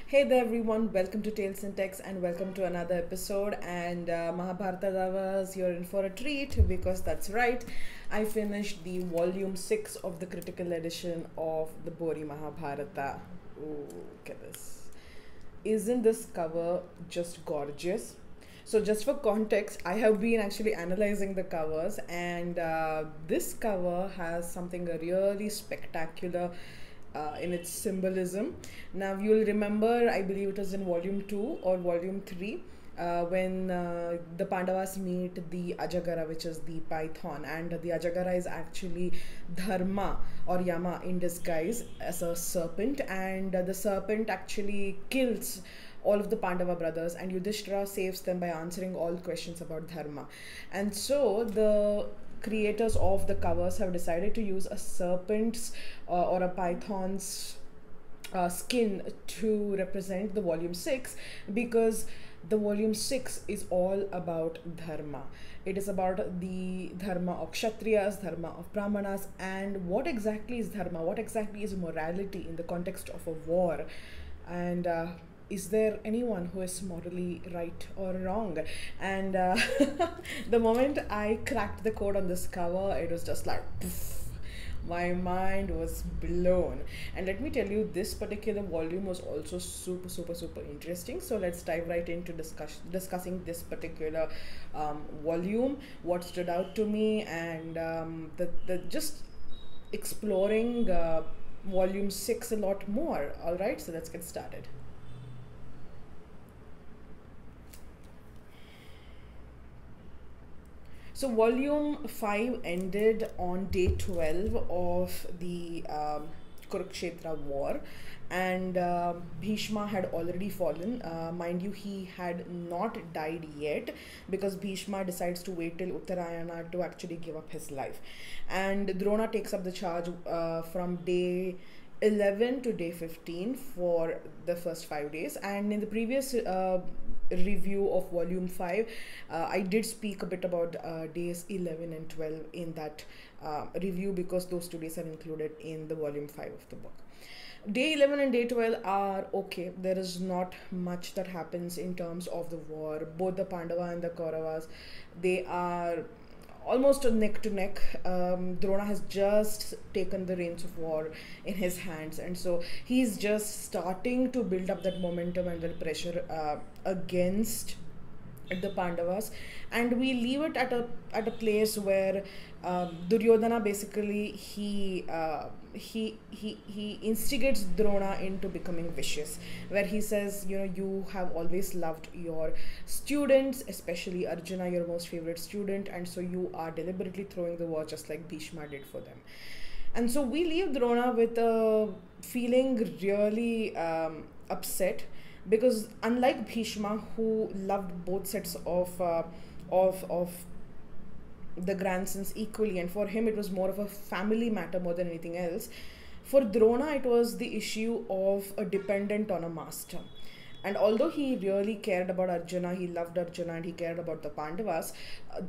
Hey there everyone, welcome to Tales and Text and welcome to another episode. And Mahabharata lovers, you're in for a treat because that's right, I finished the volume 6 of the critical edition of the BORI Mahabharata. Ooh, look at this. Isn't this cover just gorgeous? So, just for context, I have been actually analyzing the covers, and this cover has something really spectacular in its symbolism. Now, you'll remember, I believe it was in volume 2 or volume 3. When the Pandavas meet the Ajagara, which is the python, and the Ajagara is actually Dharma or Yama in disguise as a serpent, and the serpent actually kills all of the Pandava brothers, and Yudhishthira saves them by answering all questions about Dharma. And so the creators of the covers have decided to use a serpent's or a python's skin to represent the volume 6, because the volume 6 is all about dharma. It is about the dharma of kshatriyas, dharma of brahmanas, and what exactly is dharma, what exactly is morality in the context of a war, and is there anyone who is morally right or wrong. And the moment I cracked the code on this cover, it was just like poof, my mind was blown. And let me tell you, this particular volume was also super interesting. So let's dive right into discussing this particular volume, what stood out to me, and the just exploring volume 6 a lot more. All right, so let's get started. So volume 5 ended on day 12 of the Kurukshetra war, and Bhishma had already fallen. Mind you, he had not died yet, because Bhishma decides to wait till Uttarayana to actually give up his life. And Drona takes up the charge from day 11 to day 15 for the first 5 days. And in the previous review of volume 5, I did speak a bit about days 11 and 12 in that review, because those 2 days are included in the volume 5 of the book. Day 11 and day 12 are okay. There is not much that happens in terms of the war. Both the Pandava and the Kauravas, they are almost neck to neck. Drona has just taken the reins of war in his hands, and so he's just starting to build up that momentum and that pressure against the Pandavas. And we leave it at a place where Duryodhana basically he instigates Drona into becoming vicious, where he says, you have always loved your students, especially Arjuna, your most favorite student, and so you are deliberately throwing the war just like Bhishma did for them. And so we leave Drona with a feeling really upset, because unlike Bhishma, who loved both sets of the grandsons equally, and for him it was more of a family matter more than anything else, for Drona it was the issue of a dependent on a master. And although he really cared about Arjuna, he loved Arjuna, and he cared about the Pandavas,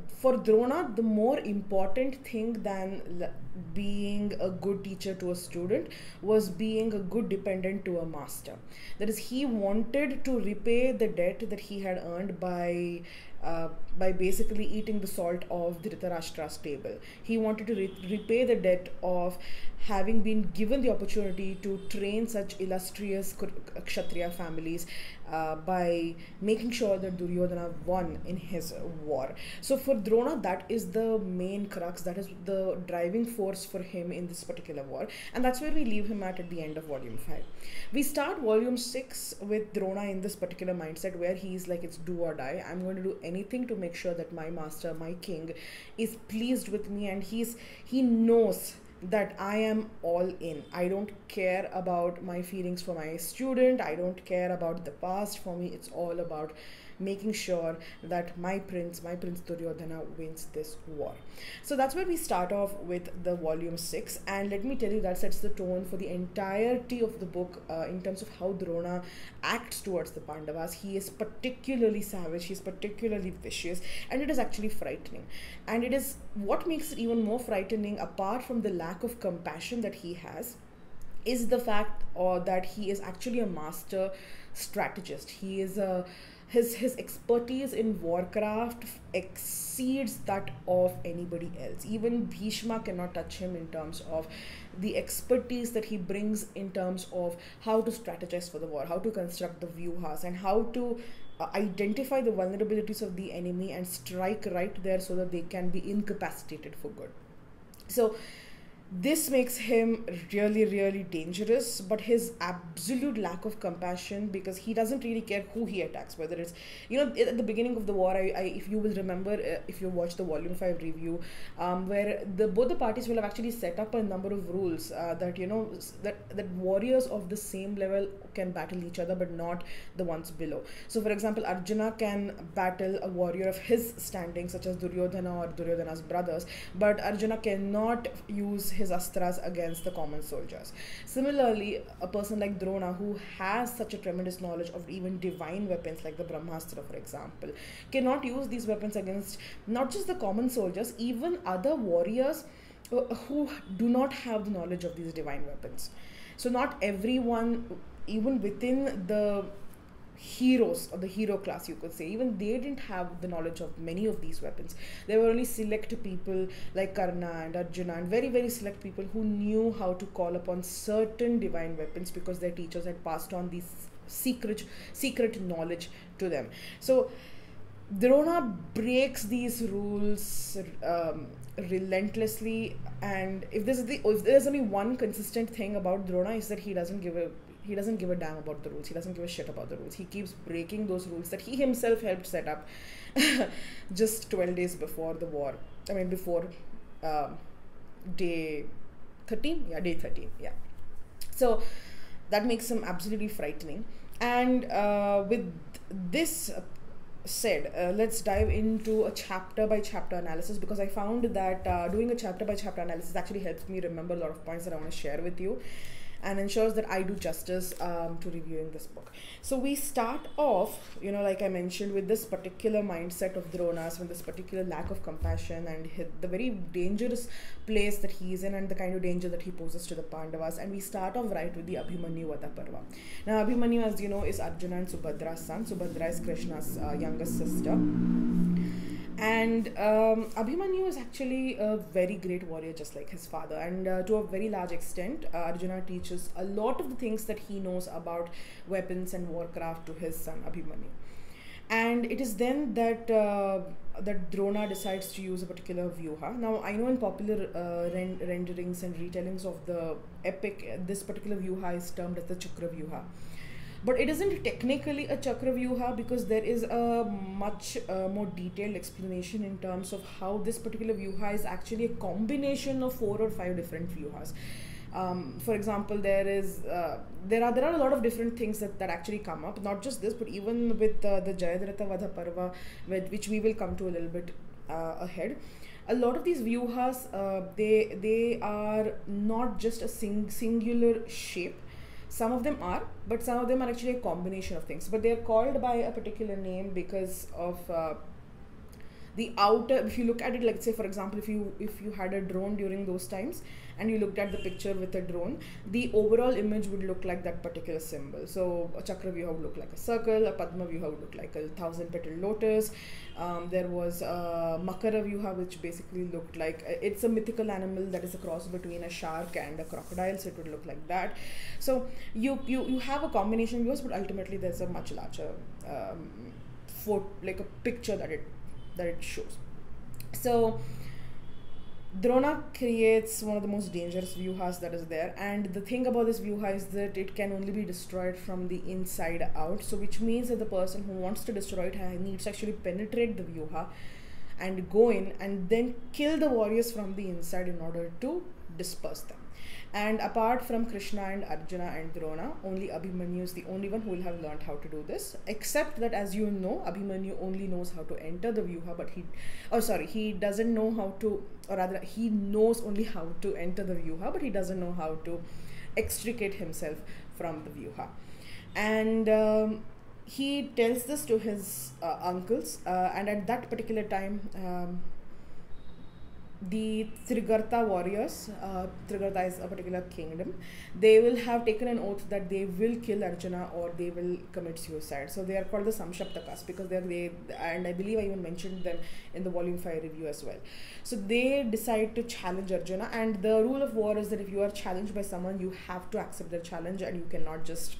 for Drona, the more important thing than being a good teacher to a student was being a good dependent to a master. That is, he wanted to repay the debt that he had earned by basically eating the salt of Dhritarashtra's table. He wanted to repay the debt of having been given the opportunity to train such illustrious Kshatriya families by making sure that Duryodhana won in his war. So for Drona, that is the main crux, that is the driving force for him in this particular war, and that's where we leave him at the end of volume 5. We start volume 6 with Drona in this particular mindset, where he's like, it's do or die. I'm going to do anything to make sure that my master, my king, is pleased with me, and he knows that I am all in. I don't care about my feelings for my student. I don't care about the past. For me, it's all about making sure that my prince Duryodhana wins this war. So that's where we start off with the volume 6, and let me tell you, that sets the tone for the entirety of the book in terms of how Drona acts towards the Pandavas. He is particularly savage, he's particularly vicious, and it is actually frightening. And it is what makes it even more frightening, apart from the lack of compassion that he has, is the fact or that he is actually a master strategist. He is a his expertise in warcraft exceeds that of anybody else. Even Bhishma cannot touch him in terms of the expertise that he brings in terms of how to strategize for the war, how to construct the vyuhas, and how to identify the vulnerabilities of the enemy and strike right there so that they can be incapacitated for good. So this makes him really, really dangerous, but his absolute lack of compassion, because he doesn't really care who he attacks, whether it's, at the beginning of the war, if you will remember, if you watch the volume 5 review, where both the parties will have actually set up a number of rules that that warriors of the same level can battle each other, but not the ones below. So for example, Arjuna can battle a warrior of his standing, such as Duryodhana or Duryodhana's brothers, but Arjuna cannot use his astras against the common soldiers. Similarly, a person like Drona, who has such a tremendous knowledge of even divine weapons like the Brahmastra, for example, cannot use these weapons against not just the common soldiers, even other warriors who do not have the knowledge of these divine weapons. So not everyone, even within the heroes or the hero class, you could say, even they didn't have the knowledge of many of these weapons. There were only select people like Karna and Arjuna, and very, very select people who knew how to call upon certain divine weapons because their teachers had passed on these secret knowledge to them. So Drona breaks these rules relentlessly, and if there's only one consistent thing about Drona, is that he doesn't give a damn about the rules. He doesn't give a shit about the rules. He keeps breaking those rules that he himself helped set up just 12 days before the war. I mean, before day 13? Yeah, day 13. Yeah. So that makes him absolutely frightening. And with this said, let's dive into a chapter by chapter analysis, because I found that doing a chapter by chapter analysis actually helps me remember a lot of points that I want to share with you, and ensures that I do justice to reviewing this book. So we start off, like I mentioned, with this particular mindset of Drona's, with this particular lack of compassion and the very dangerous place that he is in and the kind of danger that he poses to the Pandavas. And we start off right with the Abhimanyu Vada Parva. Now Abhimanyu, as you know, is Arjuna and Subhadra's son. Subhadra is Krishna's youngest sister. And Abhimanyu is actually a very great warrior, just like his father, and to a very large extent Arjuna teaches a lot of the things that he knows about weapons and warcraft to his son Abhimanyu. And it is then that that Drona decides to use a particular vyuha. Now I know in popular renderings and retellings of the epic, this particular vyuha is termed as the Chakra vyuha. But it isn't technically a chakra vyuha, because there is a much more detailed explanation in terms of how this particular vyuha is actually a combination of 4 or 5 different vyuhas. For example, there are a lot of different things that actually come up. Not just this, but even with the Jayadratha Vada Parva, which we will come to a little bit ahead. A lot of these vyuhas, they are not just a singular shape. Some of them are, but some of them are actually a combination of things. But they are called by a particular name because of the outer. If you look at it, like say for example, if you had a drone during those times and you looked at the picture with a drone, the overall image would look like that particular symbol. So a Chakra vyuha would look like a circle, a Padma vyuha would look like a 1,000-petal lotus. There was a Makara vyuha, which basically looked like, it's a mythical animal that is a cross between a shark and a crocodile, so it would look like that. So you have a combination of vyuhas, but ultimately there's a much larger like a picture that it shows. So Drona creates one of the most dangerous vyuhas that is there, and the thing about this vyuha is that it can only be destroyed from the inside out. So which means that the person who wants to destroy it needs to actually penetrate the vyuha and go in and then kill the warriors from the inside in order to disperse them. And apart from Krishna and Arjuna and Drona, only Abhimanyu is the only one who will have learned how to do this, except that, as you know, Abhimanyu only knows how to enter the vyuha, but he doesn't know how to, or rather he knows only how to enter the vyuha, but he doesn't know how to extricate himself from the vyuha. And he tells this to his uncles, and at that particular time the Trigarta warriors, Trigarta is a particular kingdom, they will have taken an oath that they will kill Arjuna or they will commit suicide. So they are called the Samshaptakas because and I believe I even mentioned them in the volume 5 review as well. So they decide to challenge Arjuna, and the rule of war is that if you are challenged by someone, you have to accept their challenge and you cannot just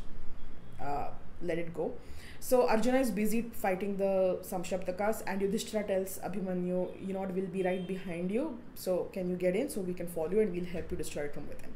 let it go. So Arjuna is busy fighting the Samshaptakas, and Yudhishthira tells Abhimanyu, you know, we'll be right behind you, so can you get in so we can follow you and we'll help you destroy it from within.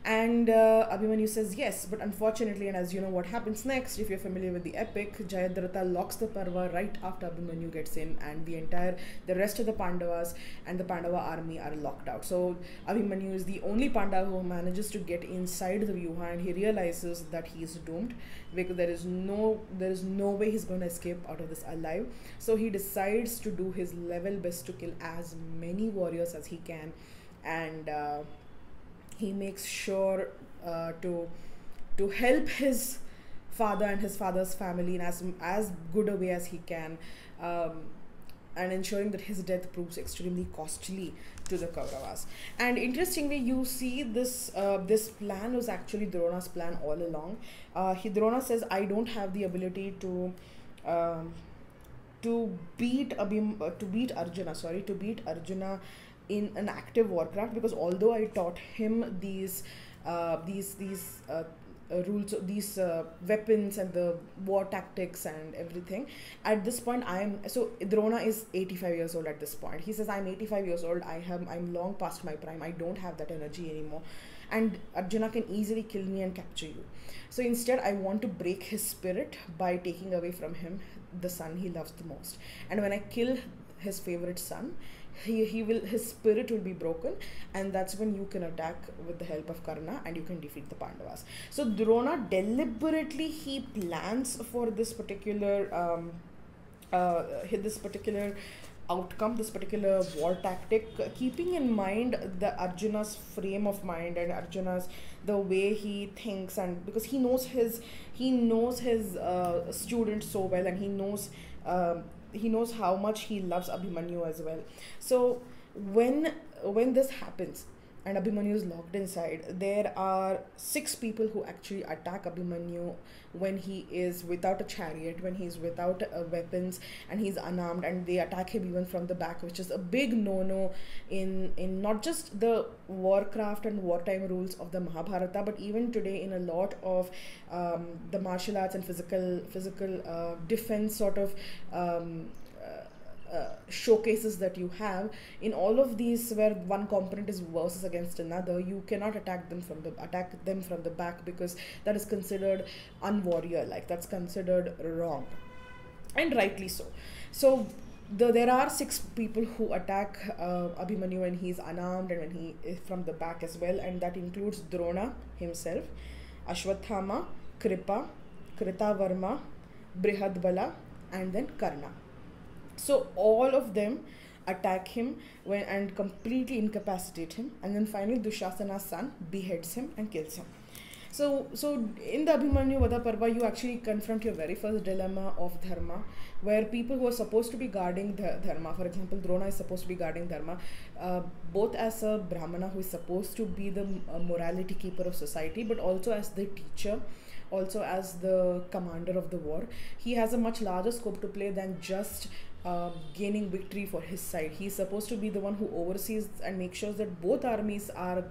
And Abhimanyu says yes, but unfortunately, and as you know what happens next, if you're familiar with the epic, Jayadratha locks the Parva right after Abhimanyu gets in, and the rest of the Pandavas and the Pandava army are locked out. So Abhimanyu is the only Pandava who manages to get inside the Vyuha, and he realizes that he is doomed because there is no way he's going to escape out of this alive. So he decides to do his level best to kill as many warriors as he can, and he makes sure to help his father and his father's family in as good a way as he can, and ensuring that his death proves extremely costly to the Kauravas. And interestingly, you see this plan was actually Drona's plan all along. Drona says, I don't have the ability to beat Arjuna in an active warcraft, because although I taught him these rules, these weapons and the war tactics and everything, at this point Drona is 85 years old at this point. He says, I'm 85 years old, I'm long past my prime, I don't have that energy anymore, and Arjuna can easily kill me and capture you. So instead I want to break his spirit by taking away from him the son he loves the most, and when I kill his favorite son, his spirit will be broken, and that's when you can attack with the help of Karna and you can defeat the Pandavas. So Drona deliberately he plans for this particular outcome, this particular war tactic, keeping in mind the Arjuna's frame of mind and Arjuna's the way he thinks, and because he knows his students so well, and he knows how much he loves Abhimanyu as well. So when this happens and Abhimanyu is locked inside, there are 6 people who actually attack Abhimanyu when he is without a chariot, when he's without weapons and he's unarmed, and they attack him even from the back, which is a big no-no in not just the warcraft and wartime rules of the Mahabharata, but even today in a lot of the martial arts and physical defense sort of showcases that you have. In all of these where one component is versus against another, you cannot attack them from the back, because that is considered unwarrior like, that's considered wrong, and rightly so. So there are 6 people who attack Abhimanyu when he's unarmed and when he is from the back as well, and that includes Drona himself, Ashwathama, Kripa, Kritavarma, Brihadbala, and then Karna. So all of them attack him and completely incapacitate him, and then finally Dushasana's son beheads him and kills him. So in the Abhimanyu Vada Parva, you actually confront your very first dilemma of Dharma, where people who are supposed to be guarding Dharma, for example, Drona is supposed to be guarding Dharma, both as a Brahmana who is supposed to be the morality keeper of society, but also as the teacher, also as the commander of the war. He has a much larger scope to play than just gaining victory for his side. He's supposed to be the one who oversees and makes sure that both armies are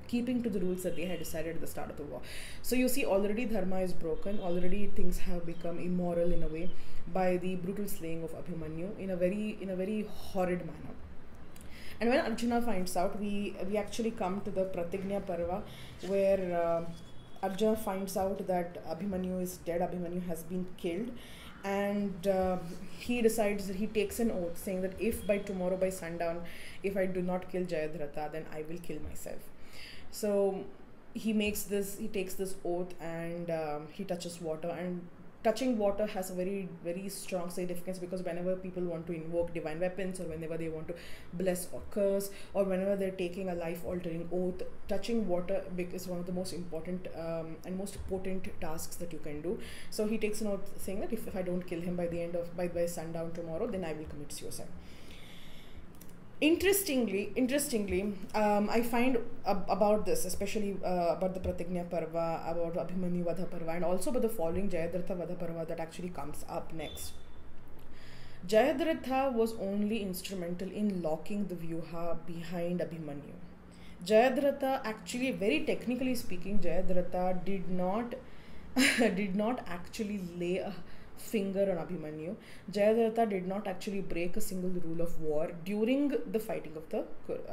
keeping to the rules that they had decided at the start of the war. So you see, already Dharma is broken, already things have become immoral in a way by the brutal slaying of Abhimanyu in a very horrid manner. And when Arjuna finds out, we actually come to the Pratignya Parva, where Arjuna finds out that Abhimanyu is dead, Abhimanyu has been killed, and he decides that he takes an oath saying that if by tomorrow by sundown, if I do not kill Jayadratha, then I will kill myself. So he takes this oath, and he touches water, and touching water has a very, very strong significance, because whenever people want to invoke divine weapons, or whenever they want to bless or curse, or whenever they're taking a life-altering oath, touching water is one of the most important and most potent tasks that you can do. So he takes an oath saying that if I don't kill him by sundown tomorrow, then I will commit suicide. Interestingly, I find about this, especially about the Pratignya Parva, about Abhimanyu Vadha Parva, and also about the following Jayadratha Vadha Parva that actually comes up next. Jayadratha was only instrumental in locking the Vyuha behind Abhimanyu. Jayadratha actually, very technically speaking, Jayadratha did not did not actually lay a finger on Abhimanyu. Jayadratha did not actually break a single rule of war during the fighting of the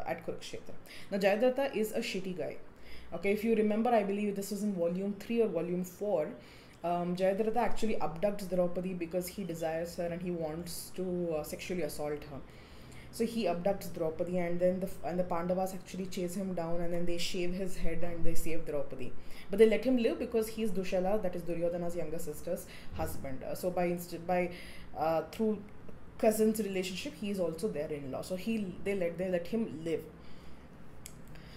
at Kurukshetra. Now Jayadratha is a shitty guy. Okay, if you remember, I believe this was in volume 3 or volume 4. Jayadratha actually abducts Draupadi because he desires her and he wants to sexually assault her. So he abducts Draupadi, and then the Pandavas actually chase him down, and then they shave his head and they save Draupadi. But they let him live because he's Dushala, that is Duryodhana's younger sister's husband. So through cousin's relationship, he is also their in-law. So they let him live.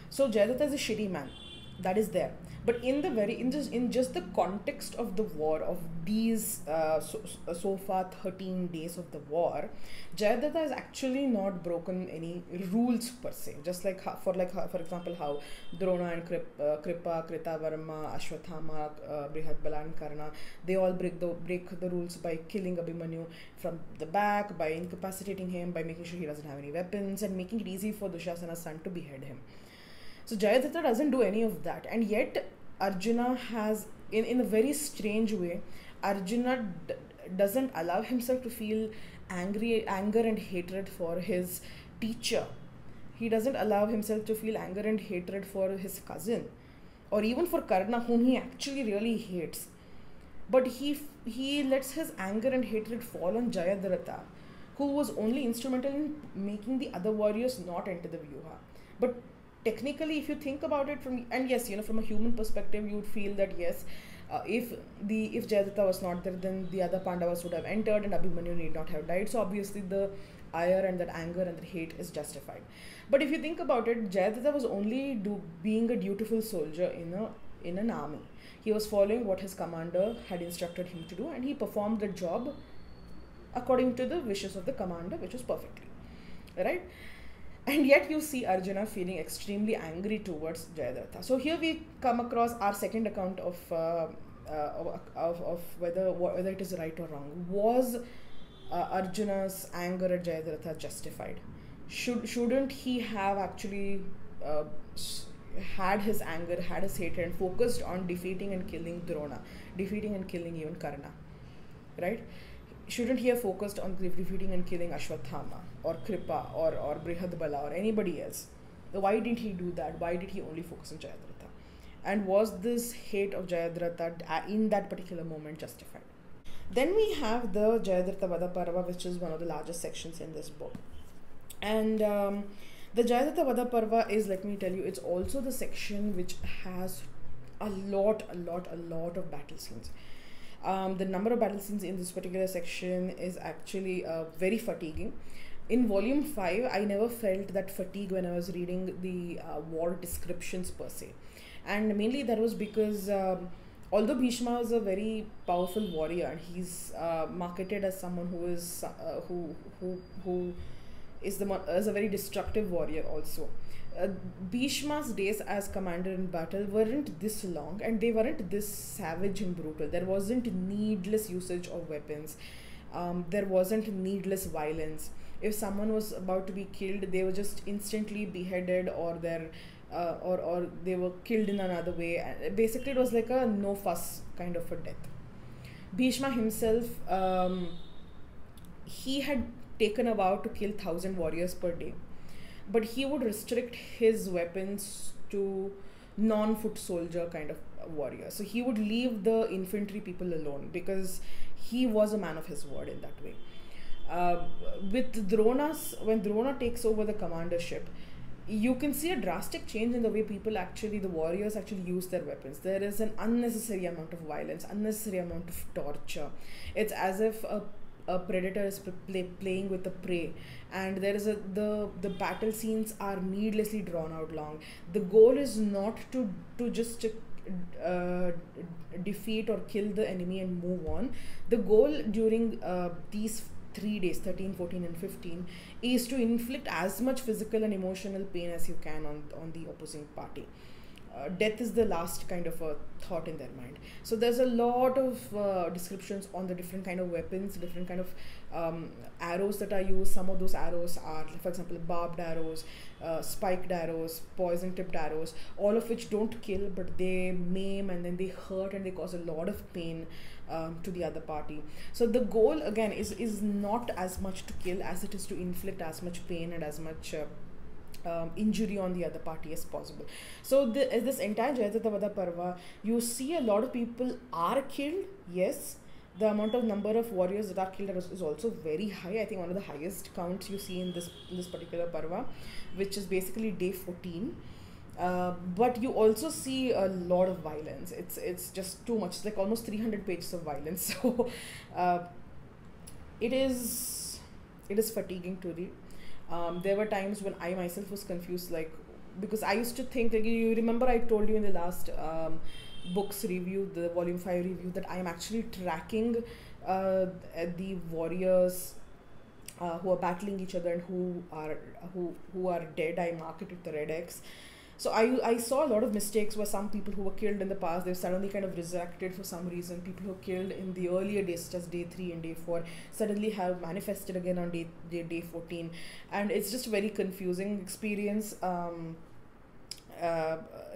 So Jayadratha is a shitty man. That is there. But in just the context of the war, of these so far 13 days of the war, Jayadratha has actually not broken any rules per se. Just like for example, how Drona and Kripa, Kritavarma, Ashwathama, Brihadbala and Karna, they all break the rules by killing Abhimanyu from the back, by incapacitating him, by making sure he doesn't have any weapons, and making it easy for Dushasana's son to behead him. So Jayadratha doesn't do any of that, and yet Arjuna has, in a very strange way, Arjuna doesn't allow himself to feel anger and hatred for his teacher. He doesn't allow himself to feel anger and hatred for his cousin, or even for Karna, whom he actually really hates. But he lets his anger and hatred fall on Jayadratha, who was only instrumental in making the other warriors not enter the Vyuha. But technically, if you think about it from a human perspective, you would feel that yes, if Jayadratha was not there, then the other Pandavas would have entered and Abhimanyu need not have died. So obviously the ire and that anger and the hate is justified. But if you think about it, Jayadratha was only being a dutiful soldier in an army. He was following what his commander had instructed him to do, and he performed the job according to the wishes of the commander, which was perfectly right. And yet you see Arjuna feeling extremely angry towards Jayadratha. So here we come across our second account of whether it is right or wrong. Was Arjuna's anger at Jayadratha justified? Shouldn't he have actually had his anger, had his hatred, and focused on defeating and killing Drona, defeating and killing even Karna, right? Shouldn't he have focused on defeating and killing Ashwathama or Kripa or Brihadbala or anybody else? Why didn't he do that? Why did he only focus on Jayadratha? And was this hate of Jayadratha in that particular moment justified? Then we have the Jayadratha Vada Parva, which is one of the largest sections in this book. And the Jayadratha Vada Parva is, let me tell you, it's also the section which has a lot of battle scenes. The number of battle scenes in this particular section is actually very fatiguing. In volume 5, I never felt that fatigue when I was reading the war descriptions per se. And mainly that was because although Bhishma was a very powerful warrior, and he's marketed as someone who is a very destructive warrior also. Bhishma's days as commander in battle weren't this long, and they weren't this savage and brutal. There wasn't needless usage of weapons. There wasn't needless violence. If someone was about to be killed, they were just instantly beheaded, or they were killed in another way. Basically, it was like a no fuss kind of a death. Bhishma himself, he had taken a vow to kill 1,000 warriors per day, but he would restrict his weapons to non-foot soldier kind of warrior. So he would leave the infantry people alone because he was a man of his word in that way. When Drona takes over the commandership, you can see a drastic change in the way the warriors actually use their weapons. There is an unnecessary amount of violence, unnecessary amount of torture. It's as if a predator is playing with the prey, and there is the battle scenes are needlessly drawn out long. The goal is not to just defeat or kill the enemy and move on. The goal during these 3 days, 13, 14 and 15, is to inflict as much physical and emotional pain as you can on the opposing party. Death is the last kind of a thought in their mind. So there's a lot of descriptions on the different kind of weapons, different kind of arrows that are used. Some of those arrows are, for example, barbed arrows, spiked arrows, poison tipped arrows, all of which don't kill, but they maim and then they hurt and they cause a lot of pain to the other party. So the goal again is not as much to kill as it is to inflict as much pain and as much injury on the other party as possible. So this entire Jayadratha Parva, you see a lot of people are killed. Yes, the amount of number of warriors that are killed is also very high. I think one of the highest counts you see in this particular Parva, which is basically day 14. But you also see a lot of violence. It's just too much. It's like almost 300 pages of violence. So it is fatiguing to read. There were times when I myself was confused, like, because I used to think, like, you remember I told you in the last books review, the volume 5 review, that I am actually tracking the warriors who are battling each other and who are dead. I mark it with the red X. So I saw a lot of mistakes where some people who were killed in the past, they've suddenly kind of resurrected for some reason. People who were killed in the earlier days, such as day 3 and day 4, suddenly have manifested again on day 14. And it's just a very confusing experience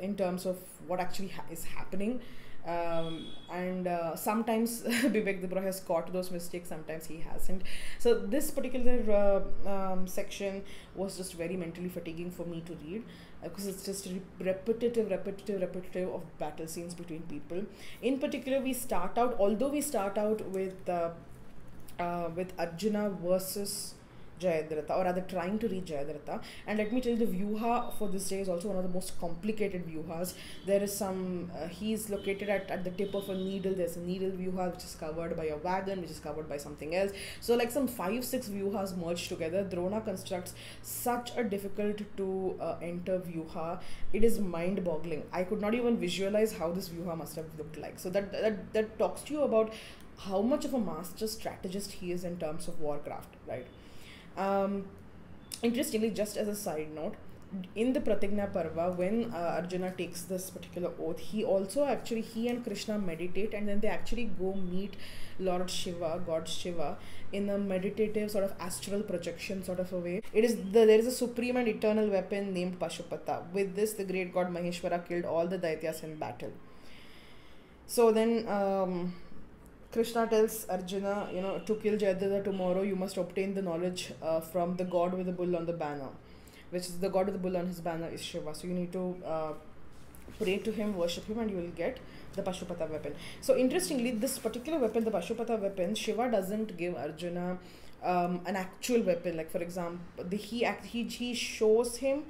in terms of what actually is happening. Sometimes Bibek Dibra has caught those mistakes, sometimes he hasn't. So this particular section was just very mentally fatiguing for me to read, because it's just repetitive of battle scenes between people. In particular, although we start out with Arjuna versus Jayadratha, or rather trying to reach Jayadratha. And let me tell you, the Vyuha for this day is also one of the most complicated Vyuhas. There is he's located at the tip of a needle. There's a needle Vyuha which is covered by a wagon, which is covered by something else. So like some 5-6 Vyuhas merged together. Drona constructs such a difficult to enter Vyuha. It is mind-boggling. I could not even visualize how this Vyuha must have looked like. So that talks to you about how much of a master strategist he is in terms of warcraft, right? Interestingly, just as a side note, in the Pratigna Parva, when Arjuna takes this particular oath, he and Krishna meditate, and then they actually go meet Lord Shiva, God Shiva, in a meditative sort of astral projection sort of a way. There is a supreme and eternal weapon named Pashupata. With this, the great god Maheshwara killed all the Daityas in battle. So then Krishna tells Arjuna, to kill Jayadratha tomorrow, you must obtain the knowledge from the god with the bull on the banner, which is the god with the bull on his banner is Shiva. So you need to pray to him, worship him, and you will get the Pashupata weapon. So interestingly, this particular weapon, the Pashupata weapon, Shiva doesn't give Arjuna an actual weapon. Like, for example, he shows him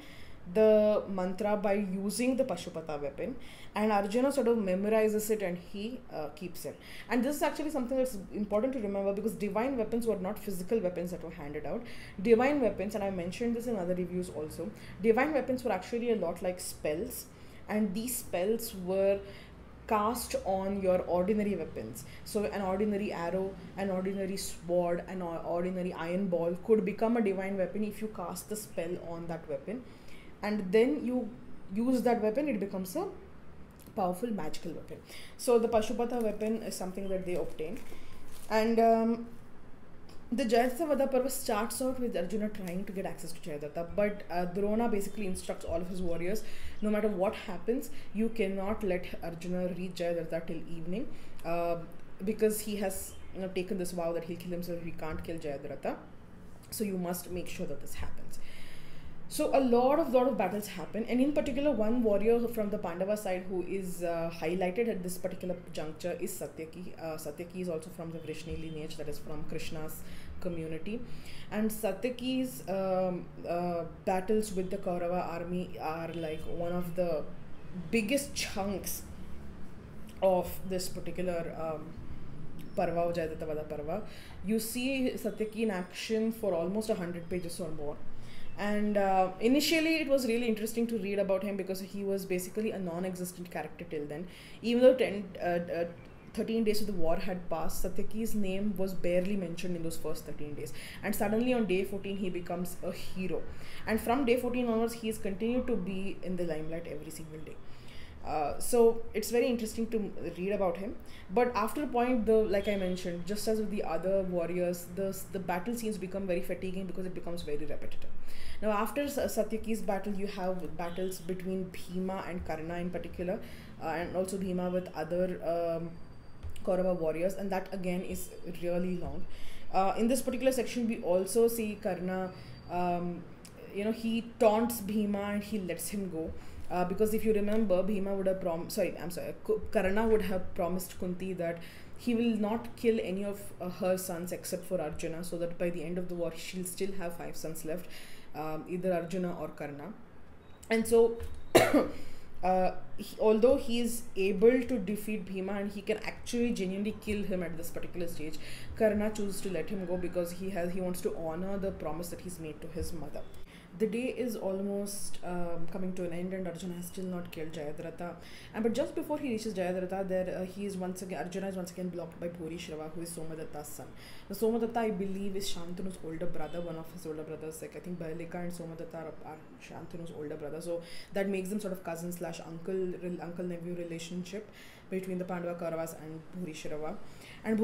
the mantra by using the Pashupata weapon, and Arjuna sort of memorizes it and he keeps it. And this is actually something that's important to remember, because divine weapons were not physical weapons that were handed out. Divine weapons, and I mentioned this in other reviews also, divine weapons were actually a lot like spells, and these spells were cast on your ordinary weapons. So an ordinary arrow, an ordinary sword, an ordinary iron ball could become a divine weapon if you cast the spell on that weapon, and then you use that weapon, it becomes a powerful magical weapon. So the Pashupata weapon is something that they obtain. And the Jayadratha Parva starts out with Arjuna trying to get access to Jayadratha, but Drona basically instructs all of his warriors, no matter what happens, you cannot let Arjuna reach Jayadratha till evening, because he has taken this vow that he'll kill himself if he can't kill Jayadratha. So you must make sure that this happens. So a lot of battles happen, and in particular, one warrior from the Pandava side who is highlighted at this particular juncture is Satyaki. Satyaki is also from the Vrishni lineage, that is from Krishna's community. And Satyaki's battles with the Kaurava army are like one of the biggest chunks of this particular Parva, Jayadratha Parva. You see Satyaki in action for almost 100 pages or more. And initially, it was really interesting to read about him, because he was basically a non-existent character till then. Even though 30 13 days of the war had passed, Satyaki's name was barely mentioned in those first 13 days. And suddenly on day 14, he becomes a hero. And from day 14 onwards, he has continued to be in the limelight every single day. So it's very interesting to read about him. But after a point, like I mentioned, just as with the other warriors, the battle scenes become very fatiguing because it becomes very repetitive. Now, after Satyaki's battle, you have battles between Bhima and Karna in particular, and also Bhima with other Kaurava warriors, and that again is really long. In this particular section, we also see Karna. He taunts Bhima and he lets him go. Because if you remember, Bhima would have Karna would have promised Kunti that he will not kill any of her sons except for Arjuna, so that by the end of the war she'll still have 5 sons left, either Arjuna or Karna. And so although he is able to defeat Bhima and he can actually genuinely kill him at this particular stage, Karna chooses to let him go because he wants to honor the promise that he's made to his mother. The day is almost coming to an end, and Arjuna has still not killed Jayadratha. But just before he reaches Jayadratha, Arjuna is once again blocked by BORI, who is Somadatta's son. Now, Somadatta, I believe, is Shantanu's older brother, one of his older brothers. Like I think Bahalika and Somadatta are Shantanu's older brother. So that makes them sort of cousin / uncle-nephew relationship between the Pandava Kauravas and BORI. And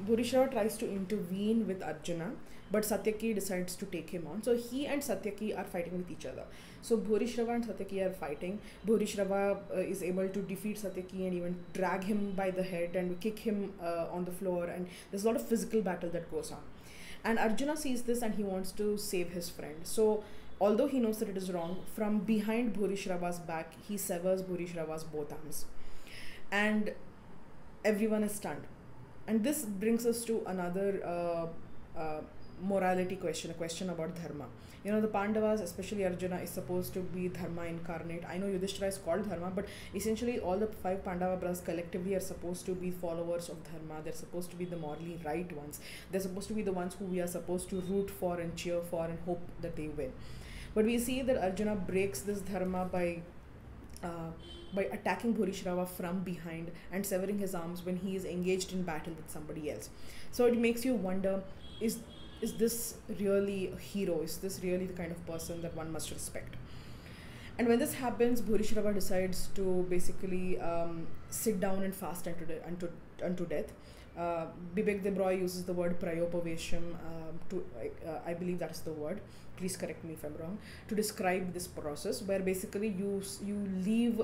BORI tries to intervene with Arjuna, but Satyaki decides to take him on. So he and Satyaki are fighting with each other. So BORI and Satyaki are fighting. BORI is able to defeat Satyaki and even drag him by the head and kick him on the floor, and there's a lot of physical battle that goes on. And Arjuna sees this and he wants to save his friend. So although he knows that it is wrong, from behind BORI back, he severs BORI both arms. And everyone is stunned. And this brings us to another morality question, a question about Dharma. The Pandavas, especially Arjuna, is supposed to be Dharma incarnate. I know Yudhishthira is called Dharma, but essentially all the 5 Pandava brothers collectively are supposed to be followers of Dharma. They're supposed to be the morally right ones. They're supposed to be the ones who we are supposed to root for and cheer for and hope that they win. But we see that Arjuna breaks this Dharma by attacking BORI from behind and severing his arms when he is engaged in battle with somebody else. So it makes you wonder, is this really a hero? Is this really the kind of person that one must respect? And when this happens, BORI decides to basically sit down and fast unto death. Bibek Debroy uses the word prayopavesham I believe that is the word, please correct me if I'm wrong, to describe this process where basically you leave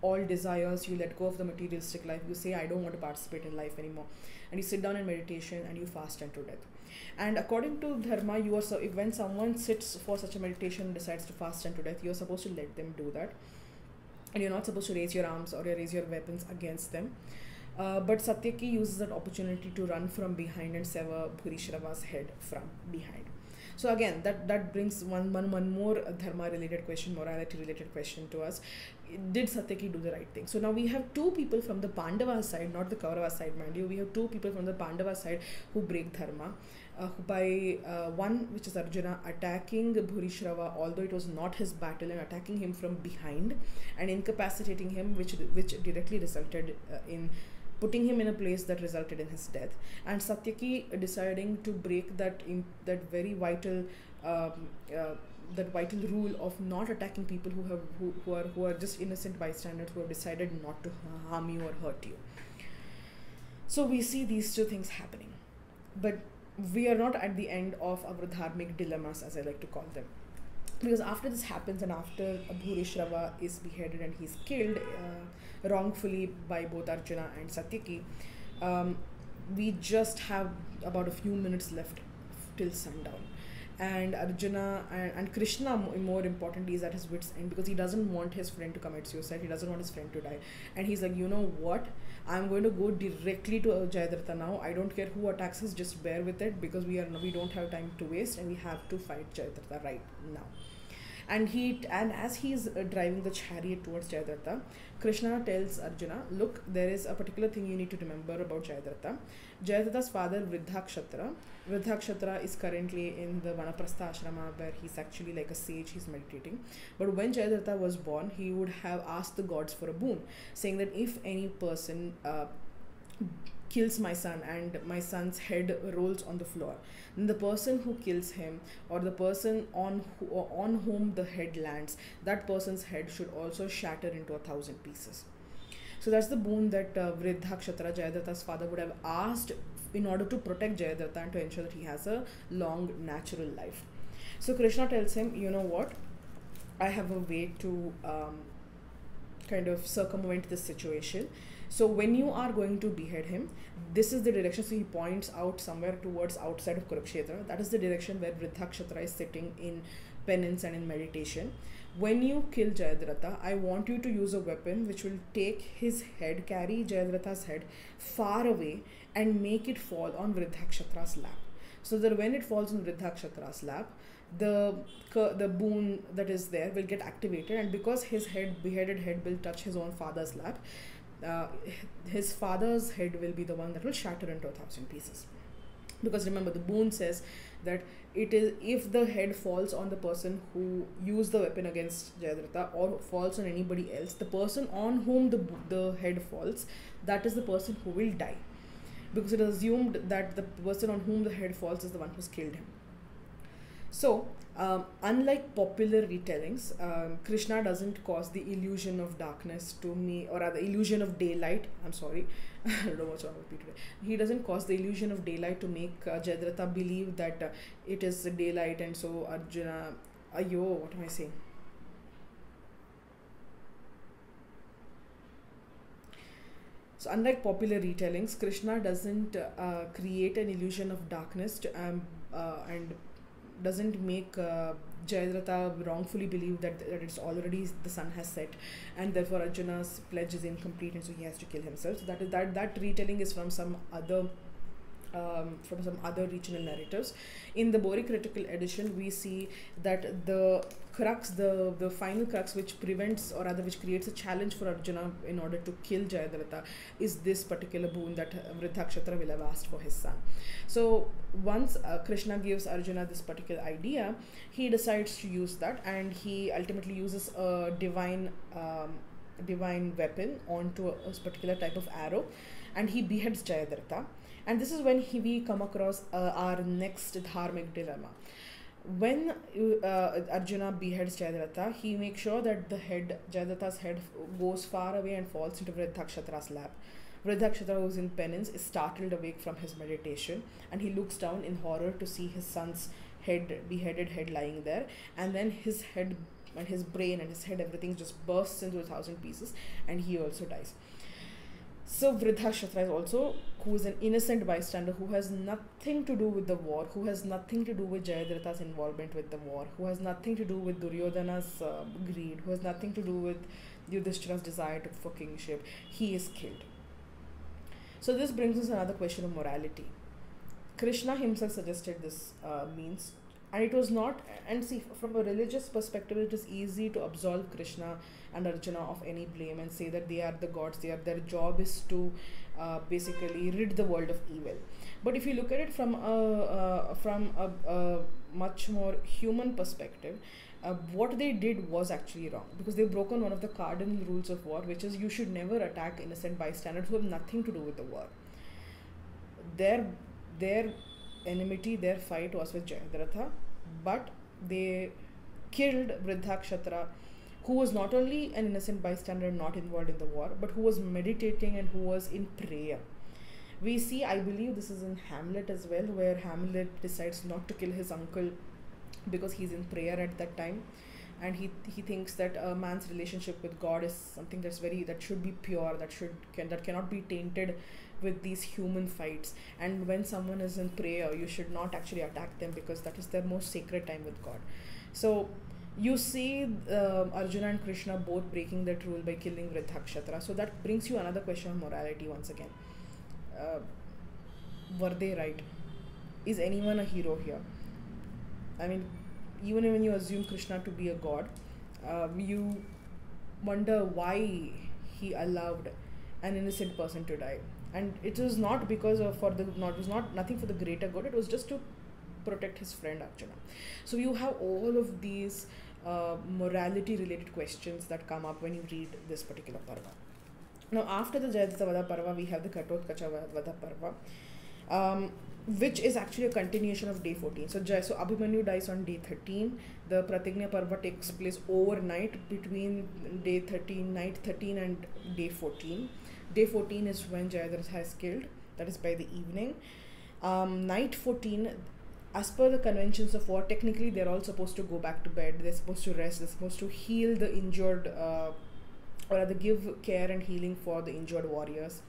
all desires, you let go of the materialistic life, you say I don't want to participate in life anymore, and you sit down in meditation and you fast unto death. And according to Dharma, when someone sits for such a meditation and decides to fast unto death, you're supposed to let them do that, and you're not supposed to raise your arms or raise your weapons against them. But Satyaki uses that opportunity to run from behind and sever BORI head from behind. So again, that brings one more Dharma related question, morality related question to us. Did Satyaki do the right thing? So now we have 2 people from the Pandava side, not the Kaurava side, mind you. We have 2 people from the Pandava side who break Dharma. By one, which is Arjuna, attacking BORI, although it was not his battle, and attacking him from behind and incapacitating him, which directly resulted in putting him in a place that resulted in his death. And Satyaki deciding to break that very vital rule of not attacking people who are just innocent bystanders who have decided not to harm you or hurt you. So we see these 2 things happening, but we are not at the end of our Dharmic Dilemmas, as I like to call them. Because after this happens, and after BORI is beheaded and he's killed wrongfully by both Arjuna and Satyaki, we just have about a few minutes left till sundown. And Arjuna and Krishna, more importantly, is at his wit's end because he doesn't want his friend to commit suicide. He doesn't want his friend to die. And he's like, you know what? I'm going to go directly to Jayadratha now. I don't care who attacks us, just bear with it because we don't have time to waste and we have to fight Jayadratha right now. And as he's driving the chariot towards Jayadratha, Krishna tells Arjuna, look, there is a particular thing you need to remember about Jayadratha. Jayadratha's father, Vridhakshatara is currently in the Vanaprastha ashrama, where he's actually like a sage, he's meditating. But when Jayadratha was born, he would have asked the gods for a boon, saying that if any person kills my son and my son's head rolls on the floor, then the person who kills him, or the person on whom the head lands, that person's head should also shatter into 1,000 pieces. So that's the boon that Vridhakshatara, Jayadratha's father, would have asked in order to protect Jayadratha and to ensure that he has a long natural life. So Krishna tells him, you know what, I have a way to kind of circumvent this situation. So when you are going to behead him, this is the direction. So he points out somewhere towards outside of Kurukshetra. That is the direction where Vridhakshatara is sitting in penance and in meditation. When you kill Jayadratha, I want you to use a weapon which will take his head, carry Jayadratha's head far away and make it fall on Vridhakshatara's lap. So that when it falls on Vridhakshatara's lap, the boon that is there will get activated, and because his beheaded head will touch his own father's lap, his father's head will be the one that will shatter into 1,000 pieces. Because remember, the boon says that it is, if the head falls on the person who used the weapon against Jayadratha, or falls on anybody else, the person on whom the head falls, that is the person who will die, because it is assumed that the person on whom the head falls is the one who's killed him. So unlike popular retellings, Krishna doesn't cause the illusion of darkness to me, or rather illusion of daylight. I'm sorry, I don't know what's wrong with me today. He doesn't cause the illusion of daylight to make Jayadratha believe that it is daylight, and so Arjuna, what am I saying? So unlike popular retellings, Krishna doesn't create an illusion of darkness and doesn't make Jayadratha wrongfully believe that it's already the sun has set, and therefore Arjuna's pledge is incomplete, and so he has to kill himself. So that retelling is from some other regional narratives. In the BORI critical edition, we see that the crux, the final crux which prevents, or rather which creates a challenge for Arjuna in order to kill Jayadratha, is this particular boon that Vridhakshatara will have asked for his son. So once Krishna gives Arjuna this particular idea, he decides to use that, and he ultimately uses a divine weapon onto a particular type of arrow, and he beheads Jayadratha. And this is when we come across our next Dharmic dilemma. When Arjuna beheads Jayadratha, he makes sure that Jayadratha's head goes far away and falls into Vridhakshatara's lap. Vridhakshatara, who is in penance, is startled awake from his meditation, and he looks down in horror to see his son's beheaded head lying there, and then his head and his brain and his head, everything just bursts into 1,000 pieces, and he also dies. So Vridhakshatara is also, who is an innocent bystander, who has nothing to do with the war, who has nothing to do with Jayadratha's involvement with the war, who has nothing to do with Duryodhana's greed, who has nothing to do with Yudhishthira's desire for kingship. He is killed. So this brings us another question of morality. Krishna himself suggested this means, and it was not, and see, from a religious perspective, it is easy to absolve Krishna and Arjuna of any blame and say that they are the gods, their job is to basically rid the world of evil. But if you look at it from a much more human perspective, what they did was actually wrong, because they've broken one of the cardinal rules of war, which is you should never attack innocent bystanders who have nothing to do with the war. Their enmity, their fight was with Jayadratha, but they killed Vridhakshatara, who was not only an innocent bystander not involved in the war, but who was meditating and who was in prayer. We see, I believe this is in Hamlet as well, where Hamlet decides not to kill his uncle because he's in prayer at that time, and he thinks that a man's relationship with God is something that should be pure, that cannot be tainted with these human fights, and when someone is in prayer, you should not actually attack them, because that is their most sacred time with God. So you see Arjuna and Krishna both breaking that rule by killing Vridhakshatara. So that brings you another question of morality once again. Were they right? Is anyone a hero here? I mean, even when you assume Krishna to be a god, you wonder why he allowed an innocent person to die. And it was not because of for the not it was not nothing for the greater good. It was just to protect his friend Arjuna. So you have all of these morality related questions that come up when you read this particular parva. Now, after the Jayadratha Vada Parva, we have the Ghatotkacha Vada Parva, which is actually a continuation of day 14. So Abhimanyu dies on day 13. The Pratignya Parva takes place overnight between day 13, night 13 and day 14. Day 14 is when Jayadratha is killed, that is by the evening. Night 14, as per the conventions of war, technically they're all supposed to go back to bed, they're supposed to rest, they're supposed to heal the injured, or rather give care and healing for the injured warriors.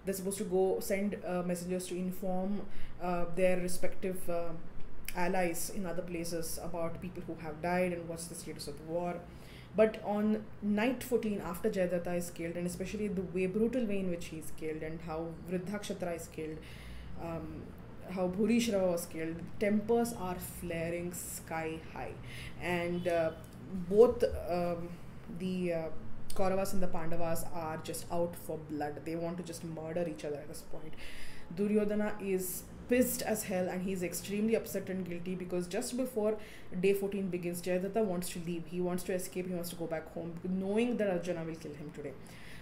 They're supposed to go send messengers to inform their respective allies in other places about people who have died and what's the status of the war. But on night 14, after Jayadratha is killed, and especially the brutal way in which he is killed, and how Vriddhakshatra is killed, how Bhuri Shrava was killed, tempers are flaring sky high. And both the Kauravas and the Pandavas are just out for blood. They want to just murder each other at this point. Duryodhana is pissed as hell, and he's extremely upset and guilty because just before day 14 begins, Jayadratha wants to leave. He wants to escape, he wants to go back home, knowing that Arjuna will kill him today.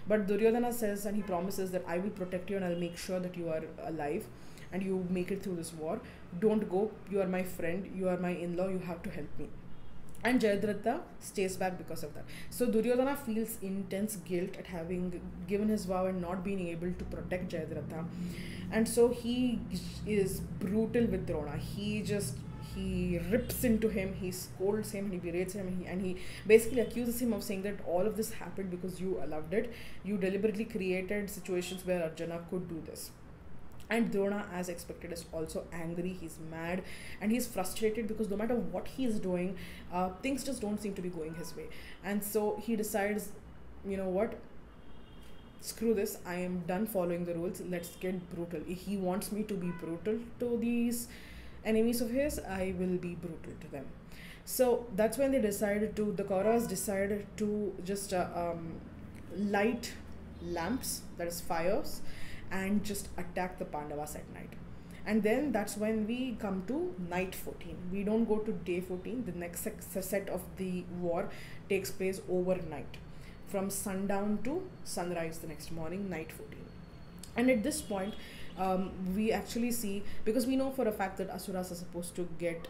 But Duryodhana says, and he promises that I will protect you and I'll make sure that you are alive and you make it through this war. Don't go, you are my friend, you are my in-law, you have to help me. And Jayadratha stays back because of that. So Duryodhana feels intense guilt at having given his vow and not being able to protect Jayadratha. And so he is brutal with Drona. He rips into him, he scolds him, he berates him, and he basically accuses him of saying that all of this happened because you allowed it. You deliberately created situations where Arjuna could do this. And Drona, as expected, is also angry, he's mad, and he's frustrated because no matter what he is doing, things just don't seem to be going his way. And so he decides, you know what, screw this, I am done following the rules, let's get brutal. If he wants me to be brutal to these enemies of his, I will be brutal to them. So that's when the Kauravas decided to just light lamps, that is fires, and just attack the Pandavas at night. And then that's when we come to night 14. We don't go to day 14. The next set of the war takes place overnight, from sundown to sunrise the next morning, night 14. And at this point, we actually see, because we know for a fact that Asuras are supposed to get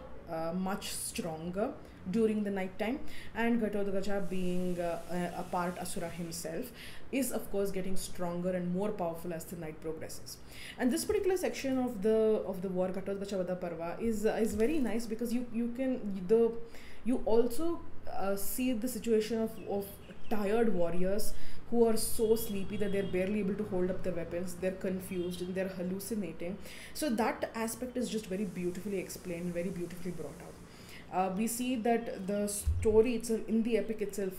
much stronger during the night time, and Ghatotkacha, being a part Asura himself, is of course getting stronger and more powerful as the night progresses. And this particular section of the war, Ghatotkacha Vada Parva, is very nice because you also see the situation of tired warriors who are so sleepy that they're barely able to hold up their weapons, they're confused and they're hallucinating. So that aspect is just very beautifully explained, very beautifully brought out. We see that the story itself, in the epic itself,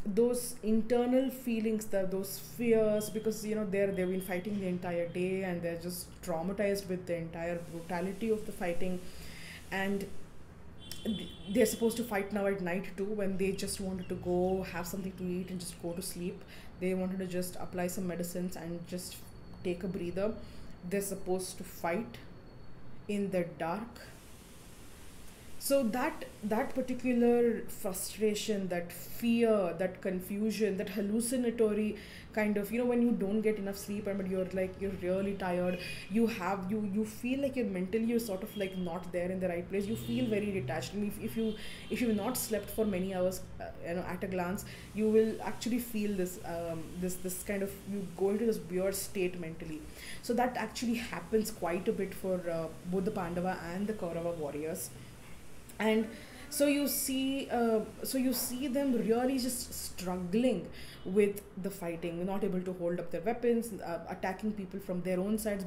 those internal feelings, those fears, because they've been fighting the entire day and they're just traumatized with the entire brutality of the fighting, and they're supposed to fight now at night too, when they just wanted to go have something to eat and just go to sleep. They wanted to just apply some medicines and just take a breather. They're supposed to fight in the dark. So that particular frustration, that fear, that confusion, that hallucinatory kind of, when you don't get enough sleep but you're really tired, you feel like you're sort of like not there in the right place. You feel very detached. I mean, if you've not slept for many hours, at a glance, you will actually feel this kind of, you go into this weird state mentally. So that actually happens quite a bit for both the Pandava and the Kaurava warriors. And so you see them really just struggling with the fighting, not able to hold up their weapons, attacking people from their own sides,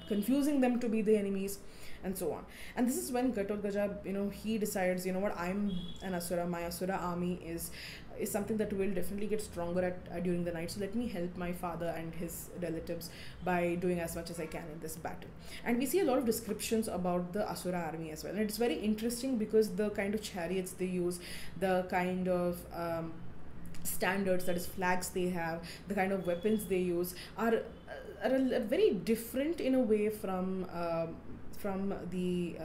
confusing them to be the enemies, and so on. And this is when Ghatotkacha, he decides, I'm an Asura, my Asura army is is something that will definitely get stronger during the night. So let me help my father and his relatives by doing as much as I can in this battle. And we see a lot of descriptions about the Asura army as well. And it's very interesting because the kind of chariots they use, the kind of standards, that is flags they have, the kind of weapons they use are very different in a way from the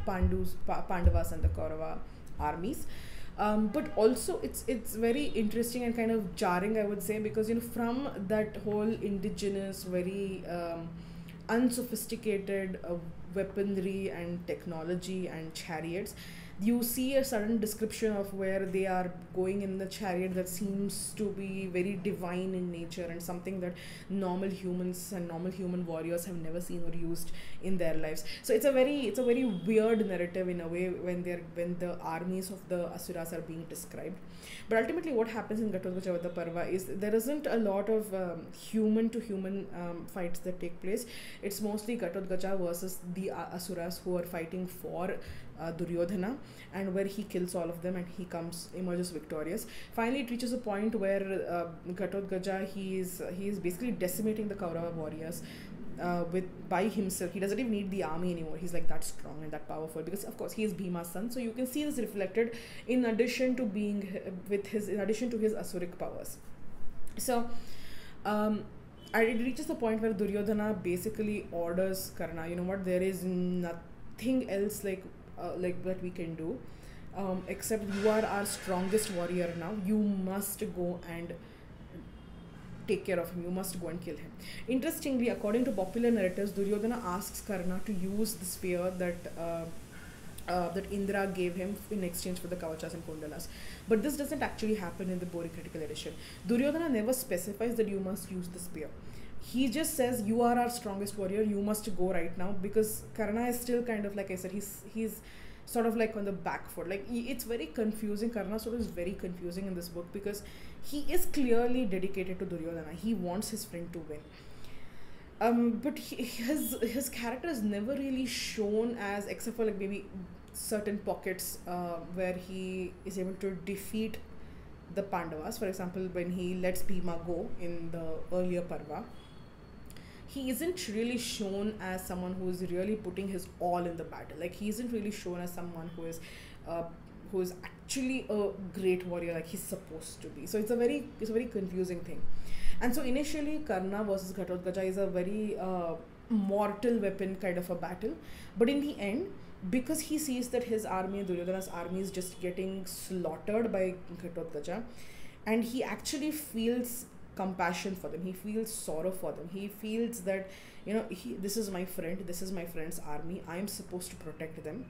Pandavas and the Kaurava armies. But also it's very interesting and kind of jarring, I would say, because from that whole indigenous, very unsophisticated weaponry and technology and chariots, you see a sudden description of where they are going in the chariot that seems to be very divine in nature and something that normal humans and normal human warriors have never seen or used in their lives. So it's a very weird narrative in a way when the armies of the Asuras are being described. But ultimately what happens in Ghatotkacha Vada Parva is there isn't a lot of human to human fights that take place. It's mostly Ghatotkacha versus the Asuras who are fighting for Duryodhana, and where he kills all of them and he emerges victorious. Finally, it reaches a point where Ghatotkacha he is basically decimating the Kaurava warriors by himself. He doesn't even need the army anymore. He's like that strong and that powerful because of course he is Bhima's son. So you can see this reflected in addition to his Asuric powers. So it reaches the point where Duryodhana basically orders Karna, you know what, there is nothing else like that we can do, except you are our strongest warrior now. You must go and take care of him. You must go and kill him. Interestingly, according to popular narratives, Duryodhana asks Karna to use the spear that Indra gave him in exchange for the Kavachas and Kundalas. But this doesn't actually happen in the BORI critical edition. Duryodhana never specifies that you must use the spear. He just says, you are our strongest warrior, you must go right now, because Karna is still kind of, like I said, he's sort of like on the back foot. Like, it's very confusing. Karna sort of is very confusing in this book because he is clearly dedicated to Duryodhana. He wants his friend to win. But his character is never really shown as, except for like maybe certain pockets where he is able to defeat the Pandavas. For example, when he lets Bhima go in the earlier Parva, he isn't really shown as someone who is really putting his all in the battle. Like, he isn't really shown as someone who is actually a great warrior like he's supposed to be. So it's a very confusing thing. And so initially Karna versus Ghatotkacha is a very mortal weapon kind of a battle. But in the end, because he sees that his army, Duryodhana's army, is just getting slaughtered by Ghatotkacha, and he actually feels compassion for them, he feels sorrow for them, he feels that, this is my friend, this is my friend's army, I am supposed to protect them.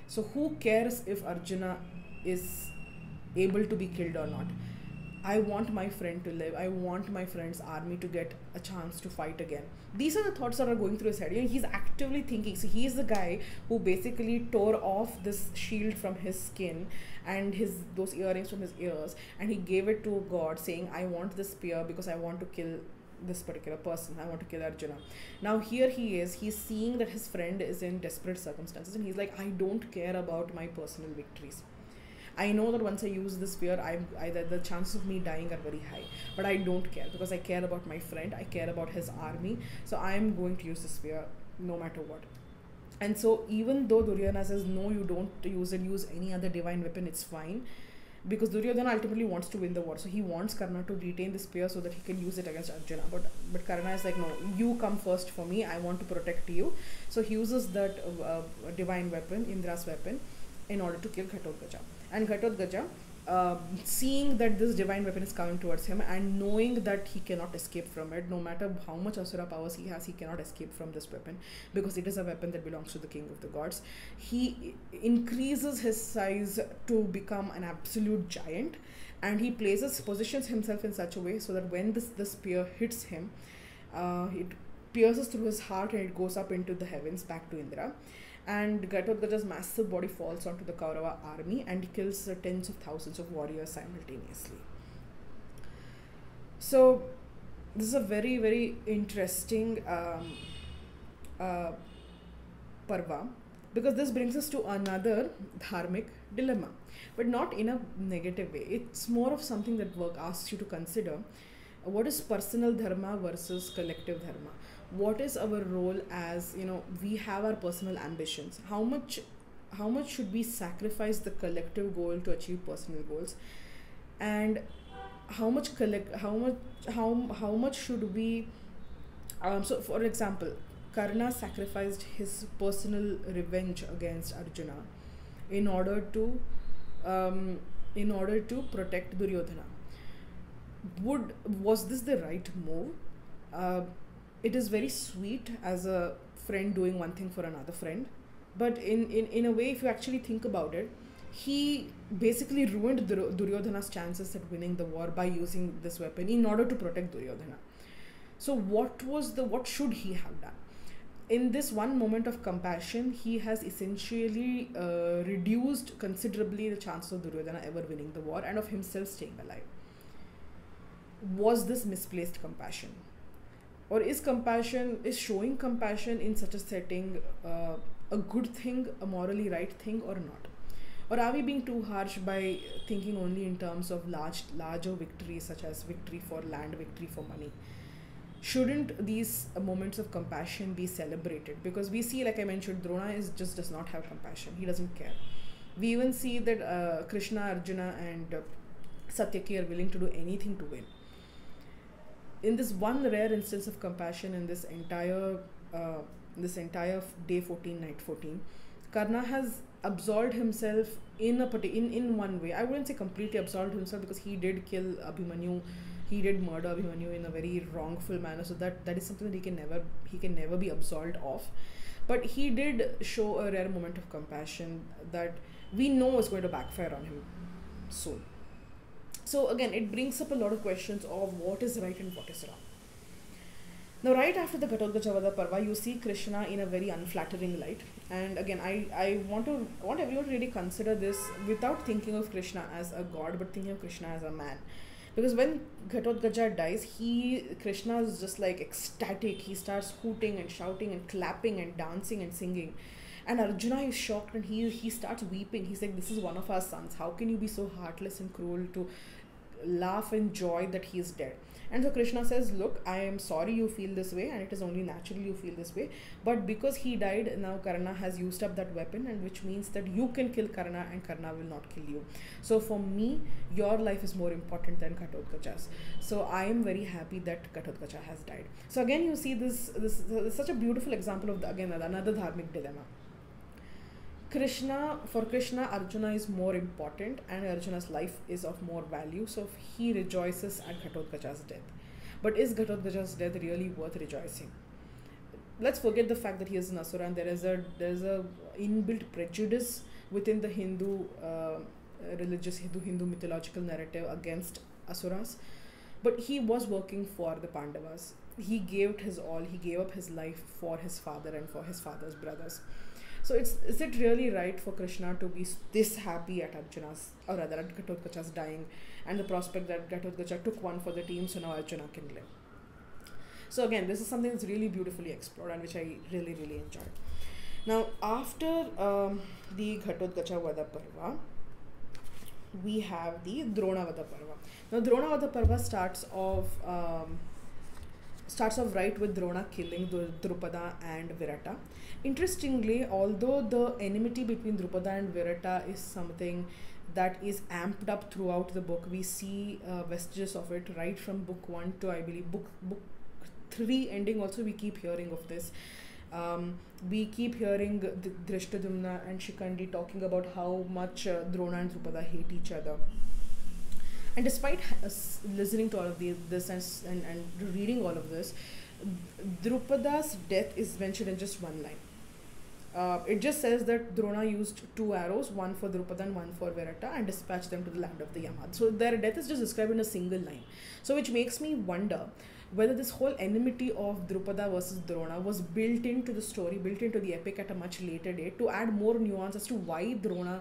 So who cares if Arjuna is able to be killed or not? I want my friend to live. I want my friend's army to get a chance to fight again. These are the thoughts that are going through his head. He's actively thinking. So he's the guy who basically tore off this shield from his skin and those earrings from his ears, and he gave it to God, saying, I want this spear because I want to kill this particular person. I want to kill Arjuna. Now here he's seeing that his friend is in desperate circumstances, and he's like, I don't care about my personal victories. I know that once I use this spear, the chances of me dying are very high. But I don't care because I care about my friend. I care about his army. So I am going to use the spear no matter what. And so even though Duryodhana says, no, you don't use it, use any other divine weapon, it's fine. Because Duryodhana ultimately wants to win the war. So he wants Karna to retain the spear so that he can use it against Arjuna. But Karna is like, no, you come first for me. I want to protect you. So he uses that divine weapon, Indra's weapon, in order to kill Ghatotkacha. And Ghatotkacha, seeing that this divine weapon is coming towards him and knowing that he cannot escape from it, no matter how much Asura powers he has, he cannot escape from this weapon because it is a weapon that belongs to the king of the gods. He increases his size to become an absolute giant, and he positions himself in such a way so that when this spear hits him, it pierces through his heart and it goes up into the heavens back to Indra. And Ghatotkacha's massive body falls onto the Kaurava army and kills tens of thousands of warriors simultaneously. So this is a very, very interesting Parva. Because this brings us to another dharmic dilemma, but not in a negative way. It's more of something that work asks you to consider. What is personal dharma versus collective dharma? What is our role? As you know, we have our personal ambitions. How much should we sacrifice the collective goal to achieve personal goals? And how much should we, so for example, Karna sacrificed his personal revenge against Arjuna in order to um, protect Duryodhana. Was this the right move? uh, it is very sweet as a friend doing one thing for another friend, but in a way, if you actually think about it, he basically ruined Duryodhana's chances at winning the war by using this weapon in order to protect Duryodhana. So what should he have done? In this one moment of compassion, he has essentially reduced considerably the chances of Duryodhana ever winning the war and of himself staying alive. Was this misplaced compassion? Or is showing compassion in such a setting a good thing, a morally right thing, or not? Or are we being too harsh by thinking only in terms of larger victories, such as victory for land, victory for money? Shouldn't these moments of compassion be celebrated? Because we see, like I mentioned, Drona does not have compassion. He doesn't care. We even see that Krishna, Arjuna, and Satyaki are willing to do anything to win. In this one rare instance of compassion in this entire day 14, night 14, Karna has absolved himself in one way. I wouldn't say completely absolved himself, because he did kill Abhimanyu. He did murder Abhimanyu in a very wrongful manner, so that is something that he can never be absolved of. But he did show a rare moment of compassion that we know is going to backfire on him soon. So again, it brings up a lot of questions of what is right and what is wrong. Now, right after the Ghatotkacha Parva, you see Krishna in a very unflattering light. And again, I want everyone to really consider this without thinking of Krishna as a god, but thinking of Krishna as a man. Because when Ghatotkacha dies, Krishna is just like ecstatic. He starts hooting and shouting and clapping and dancing and singing. And Arjuna is shocked, and he starts weeping. He's like, this is one of our sons. How can you be so heartless and cruel to laugh in joy that he is dead? And so Krishna says, look, I am sorry you feel this way, and it is only natural you feel this way. But because he died, now Karna has used up that weapon, and which means that you can kill Karna and Karna will not kill you. So for me, your life is more important than Ghatotkacha's. So I am very happy that Ghatotkacha has died. So again, you see this such a beautiful example of another dharmic dilemma. For Krishna, Arjuna is more important and Arjuna's life is of more value, so he rejoices at Ghatotkacha's death. But is Ghatotkacha's death really worth rejoicing? Let's forget the fact that he is an Asura, and there is a inbuilt prejudice within the Hindu Hindu mythological narrative against Asuras. But he was working for the Pandavas. He gave his all, he gave up his life for his father and for his father's brothers. So is it really right for Krishna to be this happy at Arjuna's, or rather at Ghatotkacha's dying, and the prospect that Ghatotkacha took one for the team, so now Arjuna can live? So again, this is something that's really beautifully explored and which I really, really enjoyed. Now, after the Ghatotkacha Vada Parva, we have the Drona Vada Parva. Now, Drona Vada Parva starts off right with Drona killing Drupada and Virata. Interestingly, although the enmity between Drupada and Virata is something that is amped up throughout the book, we see vestiges of it right from book 1 to, I believe, book 3 ending. Also, we keep hearing of this. We keep hearing Drishtadumna and Shikandi talking about how much Drona and Drupada hate each other. And despite listening to all of this and reading all of this, Drupada's death is mentioned in just one line. It just says that Drona used 2 arrows, one for Drupada and one for Virata, and dispatched them to the land of the Yamad. So their death is just described in a single line. So which makes me wonder whether this whole enmity of Drupada versus Drona was built into the story, built into the epic at a much later date to add more nuance as to why Drona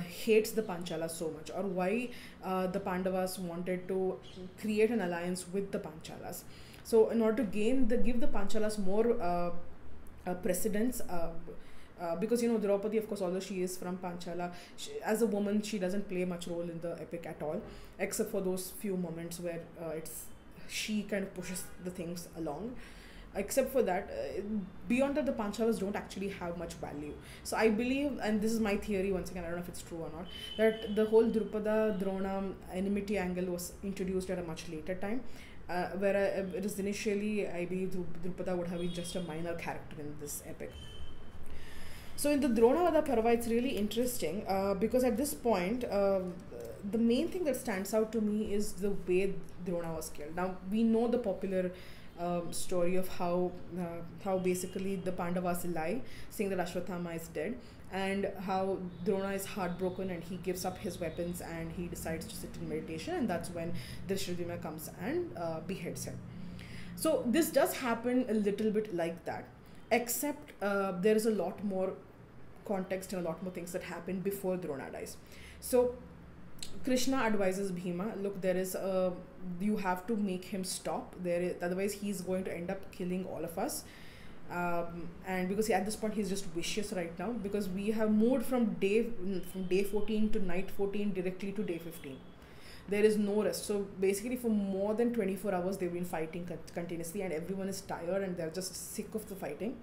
hates the Panchalas so much, or why the Pandavas wanted to create an alliance with the Panchalas. So in order to give the Panchalas more precedence, Because Draupadi, of course, although she is from Panchala, as a woman she doesn't play much role in the epic at all, except for those few moments where it's she kind of pushes the things along. Except for that, beyond that, the Panchavas don't actually have much value. So I believe, and this is my theory once again, I don't know if it's true or not, that the whole Drupada Drona enmity angle was introduced at a much later time, where it is initially, I believe Drupada would have been just a minor character in this epic. So in the Dronavada Parva, it's really interesting because at this point, the main thing that stands out to me is the way Drona was killed. Now we know the popular story of how basically the Pandavas lie, saying that Ashwatthama is dead, and how Drona is heartbroken and he gives up his weapons and he decides to sit in meditation, and that's when Drishtadyumna comes and beheads him. So this does happen a little bit like that, except there is a lot more context and a lot more things that happen before Drona dies. So Krishna advises Bhima, look, there is you have to make him stop. Otherwise he's going to end up killing all of us. And because at this point he's just vicious right now, because we have moved from day 14 to night 14 directly to day 15. There is no rest. So basically for more than 24 hours they've been fighting continuously, and everyone is tired and they're just sick of the fighting.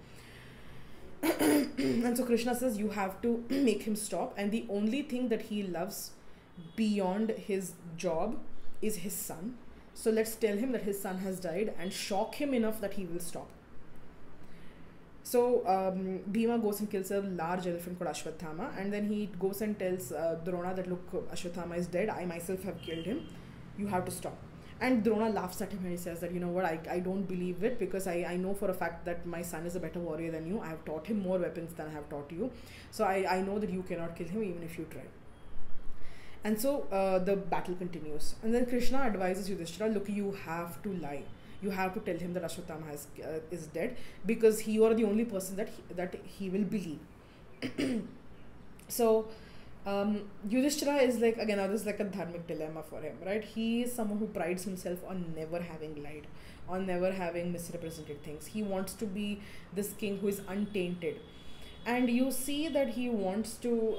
And so Krishna says you have to make him stop, and the only thing that he loves beyond his job is his son. So let's tell him that his son has died and shock him enough that he will stop. So Bhima goes and kills a large elephant called Ashwatthama, and then he goes and tells Drona that look, Ashwatthama is dead, I myself have killed him, you have to stop. And Drona laughs at him and he says that, you know what, I don't believe it, because I know for a fact that my son is a better warrior than you. I have taught him more weapons than I have taught you. So I know that you cannot kill him even if you try. And so the battle continues. And then Krishna advises Yudhishthira, look, you have to lie. You have to tell him that Ashwatthama is dead, because you are the only person that he will believe. So Yudhishthira is like, again, now this is like a dharmic dilemma for him, right? He is someone who prides himself on never having lied, on never having misrepresented things. He wants to be this king who is untainted. And you see that he wants to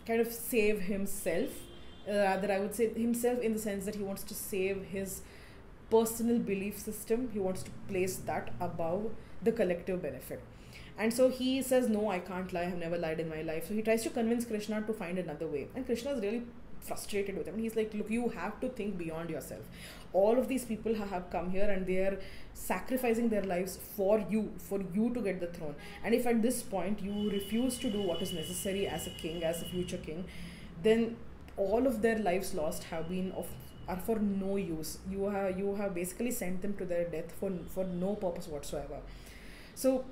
kind of save himself. Rather, I would say himself in the sense that he wants to save his personal belief system. He wants to place that above the collective benefit. And so he says, no, I can't lie, I have never lied in my life. So he tries to convince Krishna to find another way. And Krishna is really frustrated with him. He's like, look, you have to think beyond yourself. All of these people have come here and they are sacrificing their lives for you to get the throne. And if at this point you refuse to do what is necessary as a king, as a future king, then all of their lives lost are for no use. You have basically sent them to their death for no purpose whatsoever. So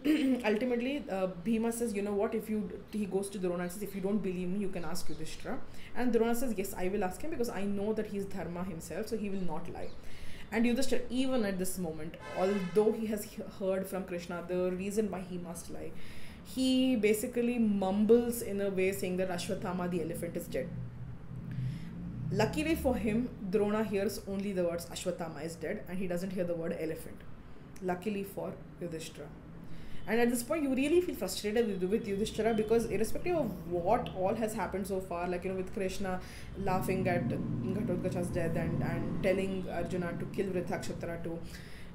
ultimately Bhima says, you know what, he goes to Drona and says, if you don't believe me, you can ask Yudhishthira. And Drona says, yes, I will ask him, because I know that he is Dharma himself, so he will not lie. And Yudhishthira, even at this moment, although he has heard from Krishna the reason why he must lie, he basically mumbles in a way saying that Ashwatthama the elephant is dead. Luckily for him, Drona hears only the words Ashwatthama is dead, and he doesn't hear the word elephant. Luckily for Yudhishthira. And at this point, you really feel frustrated with Yudhishthira, because irrespective of what all has happened so far, like, with Krishna laughing at Ghatotkacha's death and telling Arjuna to kill Vritakshatra too,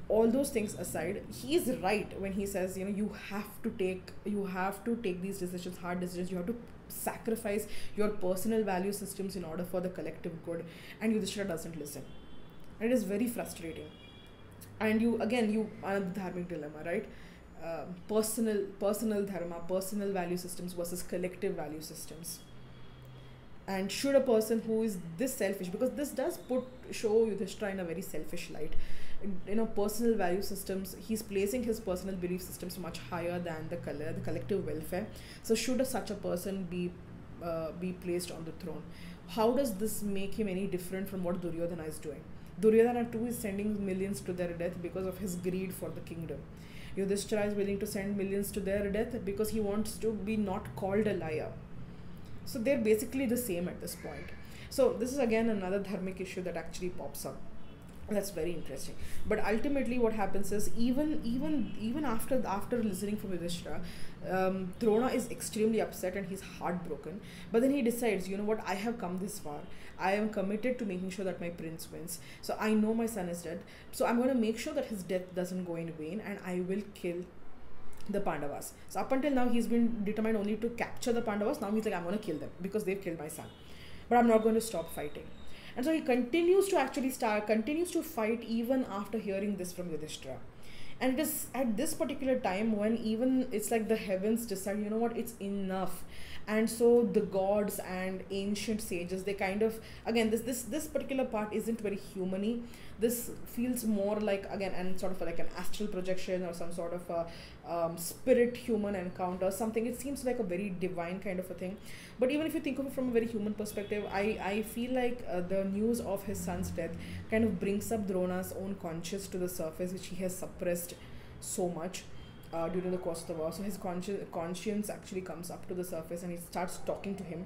all those things aside, he is right when he says, you have to take these decisions, hard decisions. You have to sacrifice your personal value systems in order for the collective good. And Yudhishthira doesn't listen. And it is very frustrating. And you are the dharmic dilemma, right? Personal dharma, personal value systems versus collective value systems. And should a person who is this selfish, because this does show Yudhishthira in a very selfish light, personal value systems, he's placing his personal belief systems much higher than the collective welfare. So should such a person be placed on the throne? How does this make him any different from what Duryodhana is doing? Duryodhana too is sending millions to their death because of his greed for the kingdom. Yudhishthira is willing to send millions to their death because he wants to be not called a liar. So they're basically the same at this point. So this is again another dharmic issue that actually pops up. That's very interesting. But ultimately, what happens is, even after listening from Yudhishthira, Drona is extremely upset and he's heartbroken. But then he decides, you know what? I have come this far. I am committed to making sure that my prince wins. So I know my son is dead. So I'm going to make sure that his death doesn't go in vain, and I will kill the Pandavas. So up until now, he's been determined only to capture the Pandavas. Now he's like, I'm going to kill them because they've killed my son. But I'm not going to stop fighting. And so he continues to fight even after hearing this from Yudhishthira. And it is at this particular time when even it's like the heavens decide, you know what, it's enough. And so the gods and ancient sages, they kind of, again, this particular part isn't very humany. This feels more like, again, and sort of like an astral projection or some sort of a spirit human encounter, something. It seems like a very divine kind of a thing. But even if you think of it from a very human perspective, I feel like the news of his son's death kind of brings up Drona's own conscience to the surface, which he has suppressed so much during the course of the war. So his conscience actually comes up to the surface, and he starts talking to him.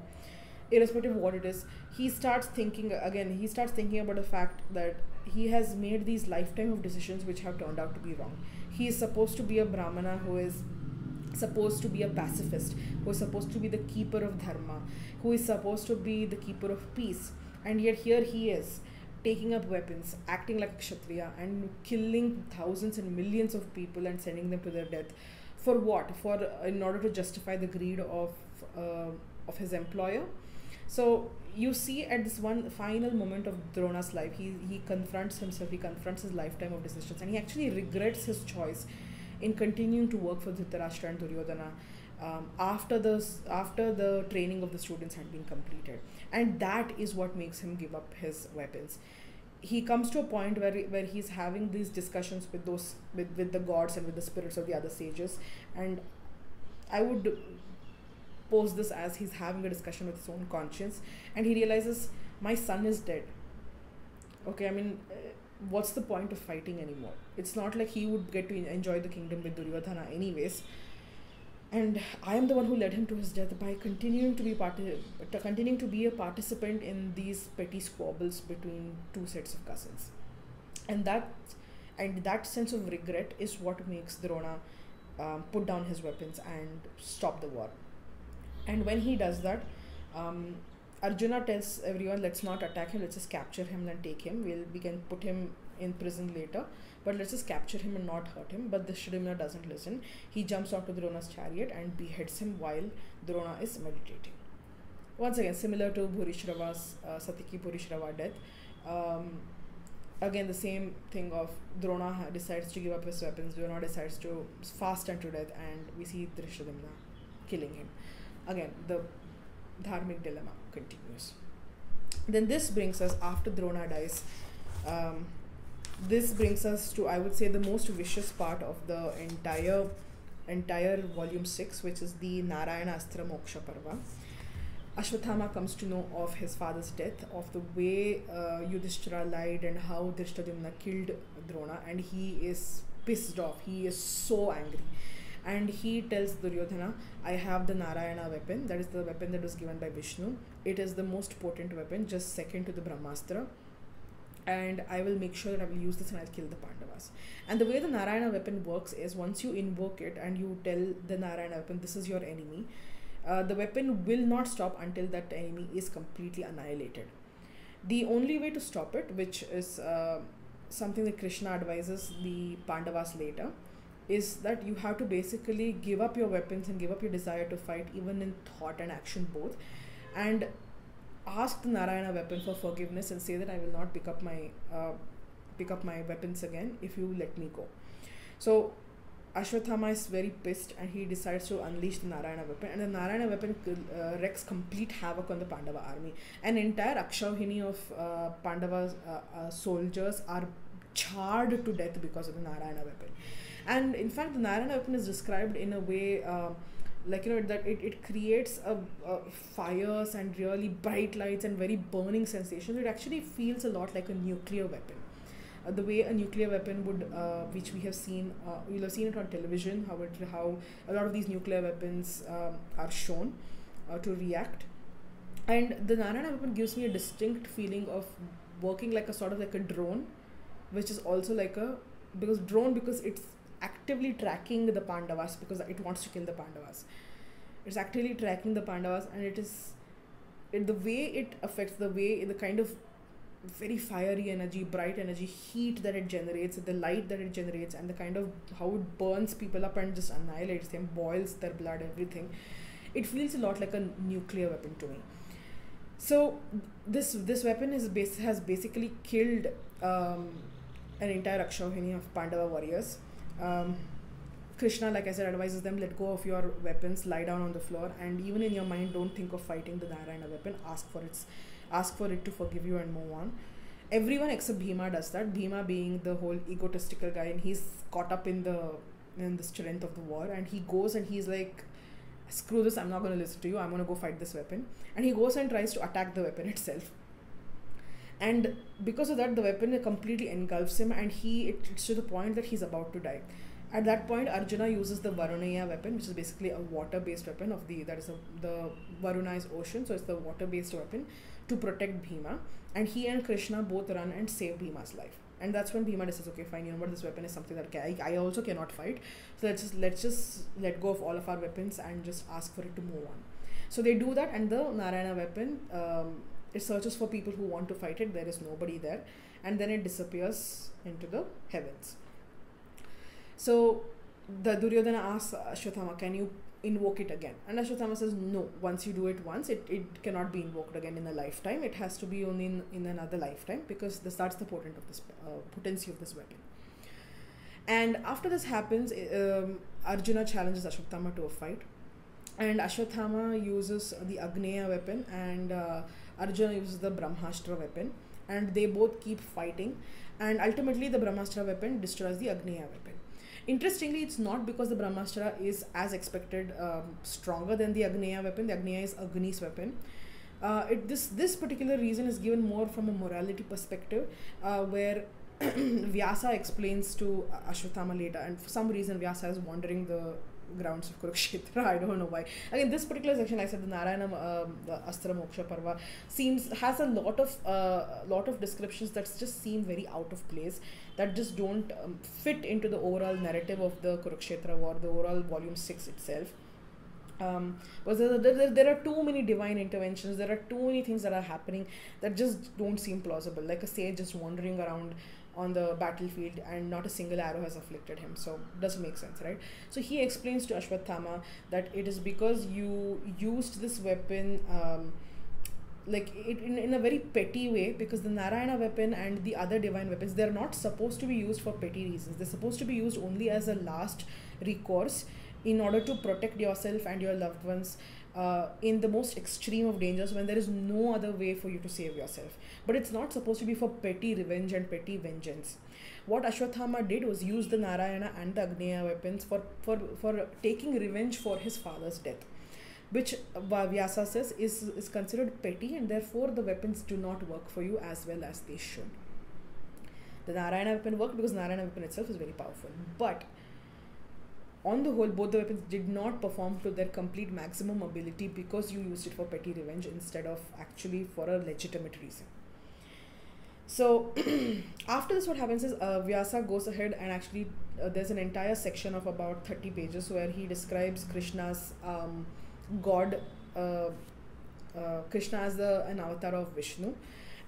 Irrespective of what it is, he starts thinking about the fact that he has made these lifetime of decisions which have turned out to be wrong. He is supposed to be a Brahmana who is supposed to be a pacifist, who is supposed to be the keeper of Dharma, who is supposed to be the keeper of peace. And yet here he is, taking up weapons, acting like a Kshatriya, and killing thousands and millions of people and sending them to their death. For what? In order to justify the greed of his employer. So you see at this one final moment of Drona's life, he confronts himself, he confronts his lifetime of decisions, and he actually regrets his choice in continuing to work for Dhritarashtra and Duryodhana after the training of the students had been completed. And that is what makes him give up his weapons. He comes to a point where he's having these discussions with the gods and with the spirits of the other sages, and I would pose this as he's having a discussion with his own conscience, and he realizes, my son is dead. Okay, I mean, what's the point of fighting anymore? It's not like he would get to enjoy the kingdom with Duryodhana anyways, and I am the one who led him to his death by continuing to be a participant in these petty squabbles between two sets of cousins. And that sense of regret is what makes Drona put down his weapons and stop the war. And when he does that, Arjuna tells everyone, let's not attack him, let's just capture him and take him. We can put him in prison later, but let's just capture him and not hurt him. But the Shrimna doesn't listen. He jumps onto Drona's chariot and beheads him while Drona is meditating. Once again, similar to Bhurishrava's Satiki Bhurishrava death. Again, the same thing of Drona decides to give up his weapons, Drona decides to fast unto death, and we see Drishadimna killing him. Again, the Dharmic Dilemma continues. Then this brings us, after Drona dies, this brings us to, I would say, the most vicious part of the entire volume 6, which is the Narayana Astra Moksha Parva. Ashwathama comes to know of his father's death, of the way Yudhishthira lied and how Drishtadyumna killed Drona, and he is pissed off. He is so angry. And he tells Duryodhana, I have the Narayana weapon, that is the weapon that was given by Vishnu. It is the most potent weapon, just second to the Brahmastra. And I will make sure that I will use this and I'll kill the Pandavas. And the way the Narayana weapon works is, once you invoke it and you tell the Narayana weapon, this is your enemy, the weapon will not stop until that enemy is completely annihilated. The only way to stop it, which is something that Krishna advises the Pandavas later, is that you have to basically give up your weapons and give up your desire to fight, even in thought and action both, and ask the Narayana weapon for forgiveness and say that I will not pick up my weapons again if you let me go. So Ashwathama is very pissed and he decides to unleash the Narayana weapon, and the Narayana weapon wreaks complete havoc on the Pandava army. An entire Akshauhini of Pandava's soldiers are charred to death because of the Narayana weapon. And in fact, the Narayana weapon is described in a way that it creates fires and really bright lights and very burning sensations. It actually feels a lot like a nuclear weapon. The way a nuclear weapon would, which we have seen, you'll have seen it on television, how a lot of these nuclear weapons are shown to react. And the Narayana weapon gives me a distinct feeling of working like a sort of like a drone, which is also like a, because drone, because it's actively tracking the Pandavas, because it wants to kill the Pandavas. It's actively tracking the Pandavas, and the way it affects, the kind of very fiery energy, bright energy, heat that it generates, the light that it generates, and the kind of how it burns people up and just annihilates them, boils their blood, everything. It feels a lot like a nuclear weapon to me. So this weapon has basically killed an entire Akshauhini of Pandava warriors. Krishna, like I said, advises them, let go of your weapons, lie down on the floor, and even in your mind, don't think of fighting the Narayana weapon. Ask for it to forgive you and move on. Everyone except Bhima does that. Bhima being the whole egotistical guy, and he's caught up in the strength of the war, and he goes and he's like, screw this, I'm not going to listen to you, I'm going to go fight this weapon. And he goes and tries to attack the weapon itself. And because of that, the weapon completely engulfs him, and it's to the point that he's about to die. At that point, Arjuna uses the Varunaya weapon, which is basically a water-based weapon the Varuna is ocean, so it's the water-based weapon, to protect Bhima. And he and Krishna both run and save Bhima's life. And that's when Bhima says, okay, fine, you know what, this weapon is something that I also cannot fight. So let's just let go of all of our weapons and just ask for it to move on. So they do that, and the Narayana weapon, it searches for people who want to fight it. There is nobody there. And then it disappears into the heavens. So the Duryodhana asks Ashwathama, can you invoke it again? And Ashwathama says, no, once you do it once, it cannot be invoked again in a lifetime. It has to be only in another lifetime, because that's the potency of this weapon. And after this happens, Arjuna challenges Ashwathama to a fight. And Ashwathama uses the Agneya weapon, and Arjuna uses the Brahmastra weapon. And they both keep fighting. And ultimately, the Brahmastra weapon destroys the Agneya weapon. Interestingly, it's not because the Brahmastra is, as expected, stronger than the Agneya weapon. The Agneya is Agni's weapon. This particular reason is given more from a morality perspective, where Vyasa explains to Ashwathama later, and for some reason Vyasa is wandering the grounds of Kurukshetra. I don't know why. Again, this particular section, like I said, the Narayana Astra Moksha Parva has a lot of descriptions that just seem very out of place, that just don't fit into the overall narrative of the Kurukshetra war, the overall volume 6 itself. Because there are too many divine interventions, there are too many things that are happening that just don't seem plausible, like a sage just wandering around on the battlefield and not a single arrow has afflicted him. So it doesn't make sense, right? So he explains to Ashwathama that it is because you used this weapon in a very petty way, because the Narayana weapon and the other divine weapons, they're not supposed to be used for petty reasons. They're supposed to be used only as a last recourse in order to protect yourself and your loved ones in the most extreme of dangers, when there is no other way for you to save yourself. But it's not supposed to be for petty revenge and petty vengeance. What Ashwathama did was use the Narayana and the Agneya weapons for taking revenge for his father's death, which Vyasa says is considered petty, and therefore the weapons do not work for you as well as they should. The Narayana weapon worked because Narayana weapon itself is very powerful, but on the whole, both the weapons did not perform to their complete maximum ability because you used it for petty revenge instead of actually for a legitimate reason. So after this, what happens is Vyasa goes ahead and actually there's an entire section of about 30 pages where he describes Krishna's god, Krishna as an avatar of Vishnu.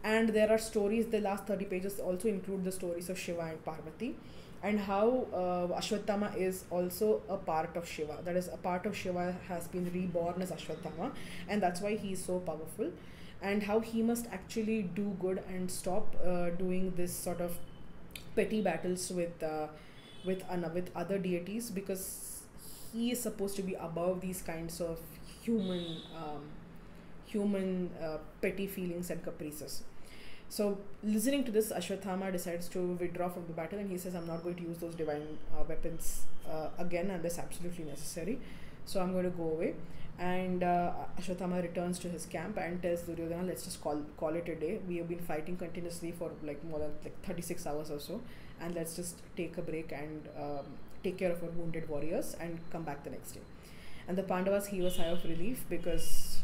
And there are stories, the last 30 pages also include the stories of Shiva and Parvati, and how Ashwathama is also a part of Shiva. That is, a part of Shiva has been reborn as Ashwathama, and that's why he is so powerful, and how he must actually do good and stop doing this sort of petty battles with other deities, because he is supposed to be above these kinds of human petty feelings and caprices. So listening to this, Ashwathama decides to withdraw from the battle, and he says, I'm not going to use those divine weapons again unless absolutely necessary. So I'm going to go away. And Ashwathama returns to his camp and tells Duryodhana, let's just call it a day. We have been fighting continuously for more than 36 hours or so, and let's just take a break and take care of our wounded warriors and come back the next day. And the Pandavas heave a sigh of relief, because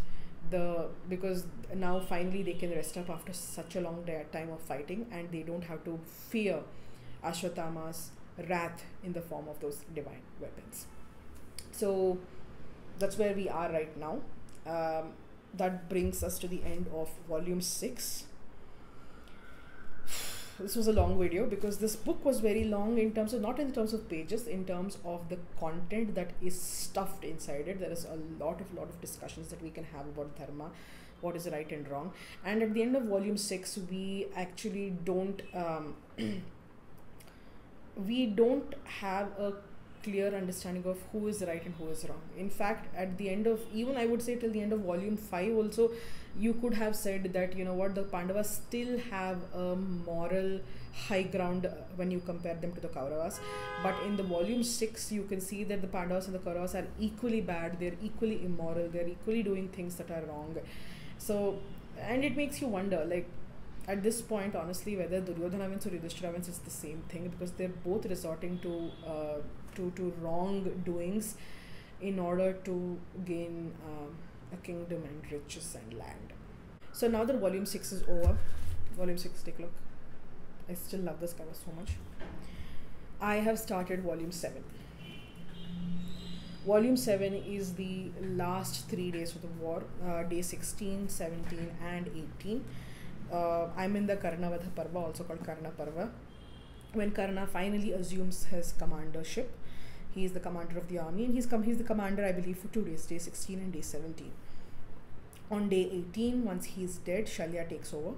because now finally they can rest up after such a long time of fighting, and they don't have to fear Ashwatthama's wrath in the form of those divine weapons. So that's where we are right now. That brings us to the end of volume 6. This was a long video because this book was very long in terms of, not in terms of pages, in terms of the content that is stuffed inside it. There is a lot of discussions that we can have about dharma, what is right and wrong. And at the end of volume 6, we actually don't we don't have a clear understanding of who is right and who is wrong. In fact, at the end of, even I would say till the end of volume 5 also, you could have said that, you know what, the Pandavas still have a moral high ground when you compare them to the Kauravas. But in the volume 6, you can see that the Pandavas and the Kauravas are equally bad, they're equally immoral, they're equally doing things that are wrong. So, and it makes you wonder, like, at this point, honestly, whether Duryodhana wins or Yudhishthira wins, it's the same thing, because they're both resorting to wrongdoings in order to gain a kingdom and riches and land. So now that volume 6 is over, volume 6, take a look. I still love this cover so much. I have started volume 7. Volume 7 is the last 3 days of the war, day 16, 17 and 18. I'm in the Karnavadha Parva, also called Karna Parva, when Karna finally assumes his commandership. He is the commander of the army, and he's the commander, I believe, for 2 days, day 16 and day 17. On day 18, once he's dead, Shalya takes over,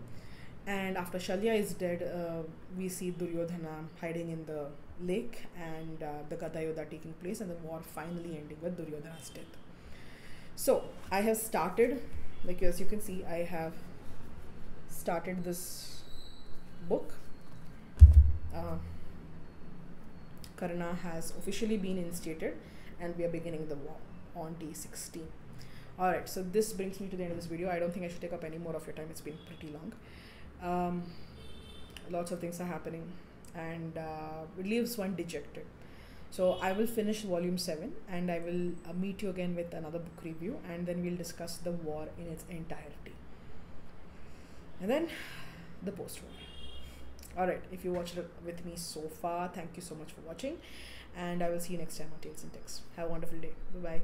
and after Shalya is dead, we see Duryodhana hiding in the lake, and the Gada Yuddha taking place, and the war finally ending with Duryodhana's death. So I have started, like as you can see, I have started this book. Karna has officially been instated, and we are beginning the war on day 16. Alright, so this brings me to the end of this video. I don't think I should take up any more of your time. It's been pretty long. Lots of things are happening, and it leaves one dejected. So I will finish volume 7, and I will meet you again with another book review, and then we'll discuss the war in its entirety. And then the post-war. Alright, if you watched it with me so far, thank you so much for watching, and I will see you next time on Tales and Texts. Have a wonderful day. Bye-bye.